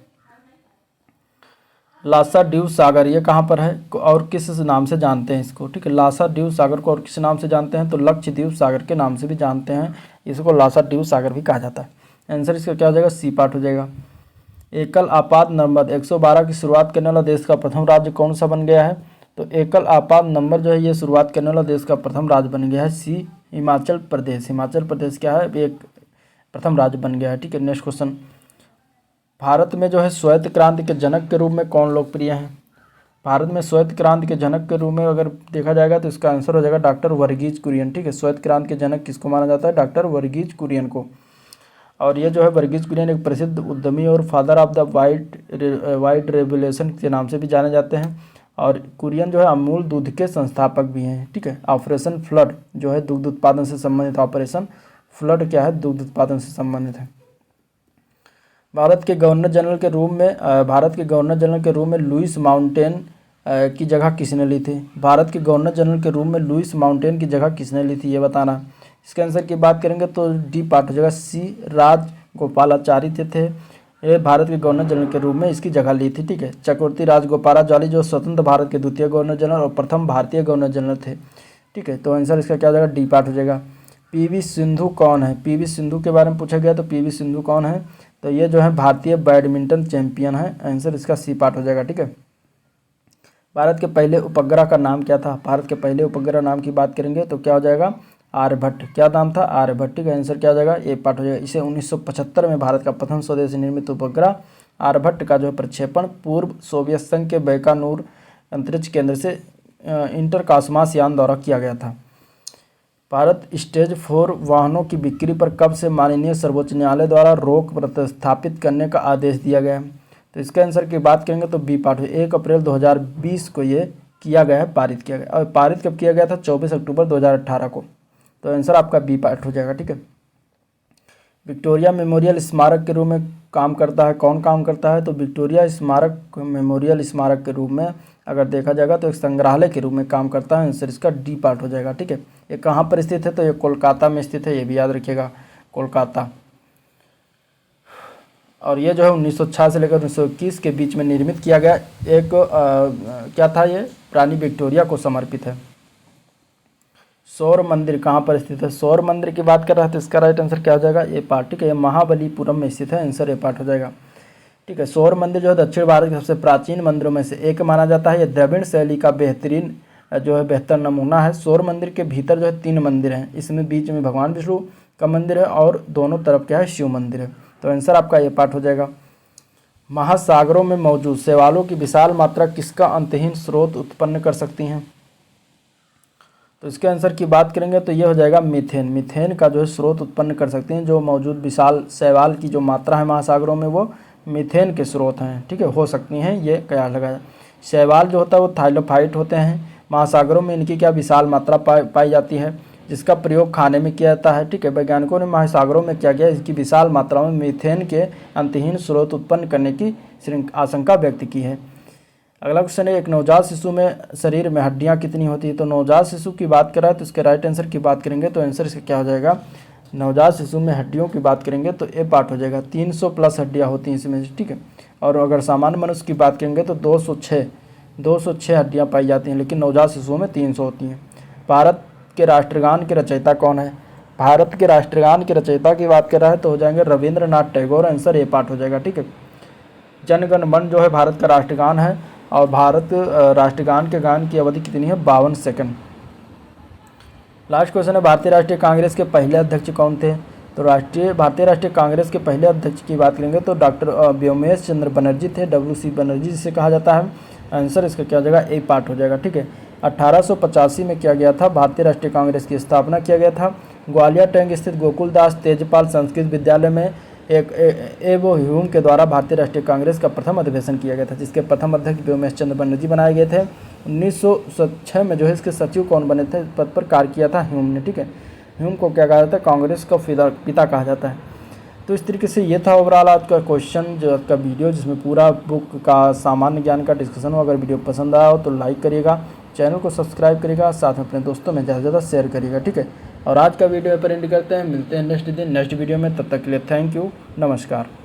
लासा ड्यू सागर ये कहाँ पर है और किस नाम से जानते हैं इसको, ठीक है। लासा ड्यू सागर को और किस नाम से जानते हैं तो लक्षद्वीप सागर के नाम से भी जानते हैं। इसको लासा ड्यू सागर भी कहा जाता है। आंसर इसका क्या हो जाएगा, सी पार्ट हो जाएगा। एकल आपात नंबर 112 की शुरुआत करने वाला देश का प्रथम राज्य कौन सा बन गया है। तो एकल आपात नंबर जो है ये शुरुआत करने वाला देश का प्रथम राज्य बन गया है सी, हिमाचल प्रदेश। हिमाचल प्रदेश क्या है, एक प्रथम राज्य बन गया है। ठीक है, नेक्स्ट क्वेश्चन, भारत में जो है श्वेत क्रांति के जनक के रूप में कौन लोकप्रिय है? भारत में श्वेत क्रांति के जनक के रूप में अगर देखा जाएगा तो इसका आंसर हो जाएगा डॉक्टर वर्गीज कुरियन। ठीक है, श्वेत क्रांति के जनक किसको माना जाता है? डॉक्टर वर्गीज कुरियन को। और ये जो है वर्गीज कुरियन एक प्रसिद्ध उद्यमी और father of the white revolution के नाम से भी जाने जाते हैं। और कुरियन जो है अमूल दूध के संस्थापक भी हैं। ठीक है, ऑपरेशन फ्लड जो है दुग्ध उत्पादन से संबंधित, ऑपरेशन फ्लड क्या है? दुग्ध उत्पादन से संबंधित है। भारत के गवर्नर जनरल के रूप में लुइस माउंटेन की जगह किसने ली थी? भारत के गवर्नर जनरल के रूप में लुइस माउंटेन की जगह किसने ली थी, ये बताना। इसके आंसर की बात करेंगे तो डी पार्ट हो जाएगा, सी राजगोपालाचारी थे। ये भारत के गवर्नर जनरल के रूप में इसकी जगह ली थी। ठीक है, चक्रवर्ती राजगोपालाचारी जो स्वतंत्र भारत के द्वितीय गवर्नर जनरल और प्रथम भारतीय गवर्नर जनरल थे। ठीक है, तो आंसर इसका क्या हो जाएगा? डी पार्ट हो जाएगा। पीवी सिंधु कौन है? पीवी सिंधु के बारे में पूछा गया तो पीवी सिंधु कौन है? तो ये जो है भारतीय बैडमिंटन चैंपियन है। आंसर इसका सी पार्ट हो जाएगा। ठीक है, भारत के पहले उपग्रह का नाम क्या था? भारत के पहले उपग्रह नाम की बात करेंगे तो क्या हो जाएगा? आर्यभट्ट। क्या नाम था? आर्यभट्ट। ठीक है, आंसर क्या हो जाएगा? ए पार्ट हो जाएगा। इसे 1975 में भारत का प्रथम स्वदेशी निर्मित उपग्रह आर्यभट्ट का जो है प्रक्षेपण पूर्व सोवियत संघ के बैकानूर अंतरिक्ष केंद्र से इंटरकॉस्मॉस यान द्वारा किया गया था। भारत स्टेज 4 वाहनों की बिक्री पर कब से माननीय सर्वोच्च न्यायालय द्वारा रोक प्रतिस्थापित करने का आदेश दिया गया है? तो इसके आंसर की बात करेंगे तो बी पार्ट, 1 अप्रैल 2020 को ये किया गया है, पारित किया गया। और पारित कब किया गया था? 24 अक्टूबर 2018 को। तो आंसर आपका बी पार्ट हो जाएगा। ठीक है, विक्टोरिया मेमोरियल स्मारक के रूप में काम करता है, कौन काम करता है? तो विक्टोरिया स्मारक मेमोरियल स्मारक के रूप में अगर देखा जाएगा तो एक संग्रहालय के रूप में काम करता है। आंसर इसका डी पार्ट हो जाएगा। ठीक है, ये कहाँ पर स्थित है? तो ये कोलकाता में स्थित है, ये भी याद रखिएगा, कोलकाता। और ये जो है 1906 से लेकर 1921 के बीच में निर्मित किया गया एक क्या था? ये रानी विक्टोरिया को समर्पित है। सौर मंदिर कहाँ पर स्थित है? सौर मंदिर की बात कर रहा है तो इसका राइट आंसर क्या हो जाएगा? ए पार्ट। ठीक है, ये महाबलीपुरम में स्थित है। आंसर ए पार्ट हो जाएगा। ठीक है, सौर मंदिर जो है दक्षिण भारत के सबसे प्राचीन मंदिरों में से एक माना जाता है। ये द्रविड़ शैली का बेहतरीन जो है बेहतर नमूना है। सौर मंदिर के भीतर जो है 3 मंदिर हैं। इसमें बीच में भगवान विष्णु का मंदिर है और दोनों तरफ क्या है? शिव मंदिर है। तो आंसर आपका ये पार्ट हो जाएगा। महासागरों में मौजूद शैवालों की विशाल मात्रा किसका अंतहीन स्रोत उत्पन्न कर सकती हैं? तो इसके आंसर की बात करेंगे तो ये हो जाएगा मीथेन। मीथेन का जो है स्रोत उत्पन्न कर सकते हैं। जो मौजूद विशाल शैवाल की जो मात्रा है महासागरों में वो मीथेन के स्रोत हैं। ठीक है, हो सकती हैं, ये क्या लगाया। शैवाल जो होता है वो थाइलोफाइट होते हैं। महासागरों में इनकी क्या विशाल मात्रा पाई जाती है, जिसका प्रयोग खाने में किया जाता है। ठीक है, वैज्ञानिकों ने महासागरों में क्या किया? इसकी विशाल मात्रा में मीथेन के अंतहीन स्रोत उत्पन्न करने की आशंका व्यक्त की है। अगला क्वेश्चन है, एक नवजात शिशु में शरीर में हड्डियां कितनी होती है? तो नवजात शिशु की बात करें तो इसके राइट आंसर की बात करेंगे तो आंसर इसका क्या हो जाएगा? नवजात शिशु में हड्डियों की बात करेंगे तो ए पार्ट हो जाएगा। 300 प्लस हड्डियां होती हैं इसमें। ठीक है, और अगर सामान्य मनुष्य की बात करेंगे तो 206 हड्डियां पाई जाती हैं, लेकिन नवजात शिशुओं में 300 होती हैं। भारत के राष्ट्रगान के रचयिता कौन है? भारत के राष्ट्रगान के रचयिता की बात कर रहा है तो हो जाएंगे Rabindranath Tagore. Answer A part हो जाएगा। ठीक है, जन गण मन जो है भारत का राष्ट्रगान है और भारत राष्ट्रगान के गान की अवधि कितनी है? 52 सेकंड। लास्ट क्वेश्चन है, भारतीय राष्ट्रीय कांग्रेस के पहले अध्यक्ष कौन थे? तो भारतीय राष्ट्रीय कांग्रेस के पहले अध्यक्ष की बात करेंगे तो डॉक्टर व्योमेश चंद्र बनर्जी थे। WC बनर्जी जिसे कहा जाता है। आंसर इसका क्या हो जाएगा? ए पार्ट हो जाएगा। ठीक है, 1885 में किया गया था भारतीय राष्ट्रीय कांग्रेस की स्थापना किया गया था। ग्वालियर टैंक स्थित गोकुलदास तेजपाल संस्कृत विद्यालय में एक एवो ह्यूम के द्वारा भारतीय राष्ट्रीय कांग्रेस का प्रथम अधिवेशन किया गया था, जिसके प्रथम अध्यक्ष व्योमेश चंद्र बनर्जी बनाए गए थे। 1906 में जो है इसके सचिव कौन बने थे? पद पर कार्य किया था ह्यूम ने। ठीक है, ह्यूम को क्या कहा जाता है? कांग्रेस का पिता कहा जाता है। तो इस तरीके से ये था ओवरऑल आज का क्वेश्चन, जो आज का वीडियो, जिसमें पूरा बुक का सामान्य ज्ञान का डिस्कशन हो। अगर वीडियो पसंद आया हो तो लाइक करिएगा, चैनल को सब्सक्राइब करिएगा, साथ में अपने दोस्तों में ज़्यादा से ज़्यादा शेयर करिएगा। ठीक है, और आज का वीडियो पर एंड करते हैं। मिलते हैं नेक्स्ट वीडियो में। तब तक के लिए थैंक यू, नमस्कार।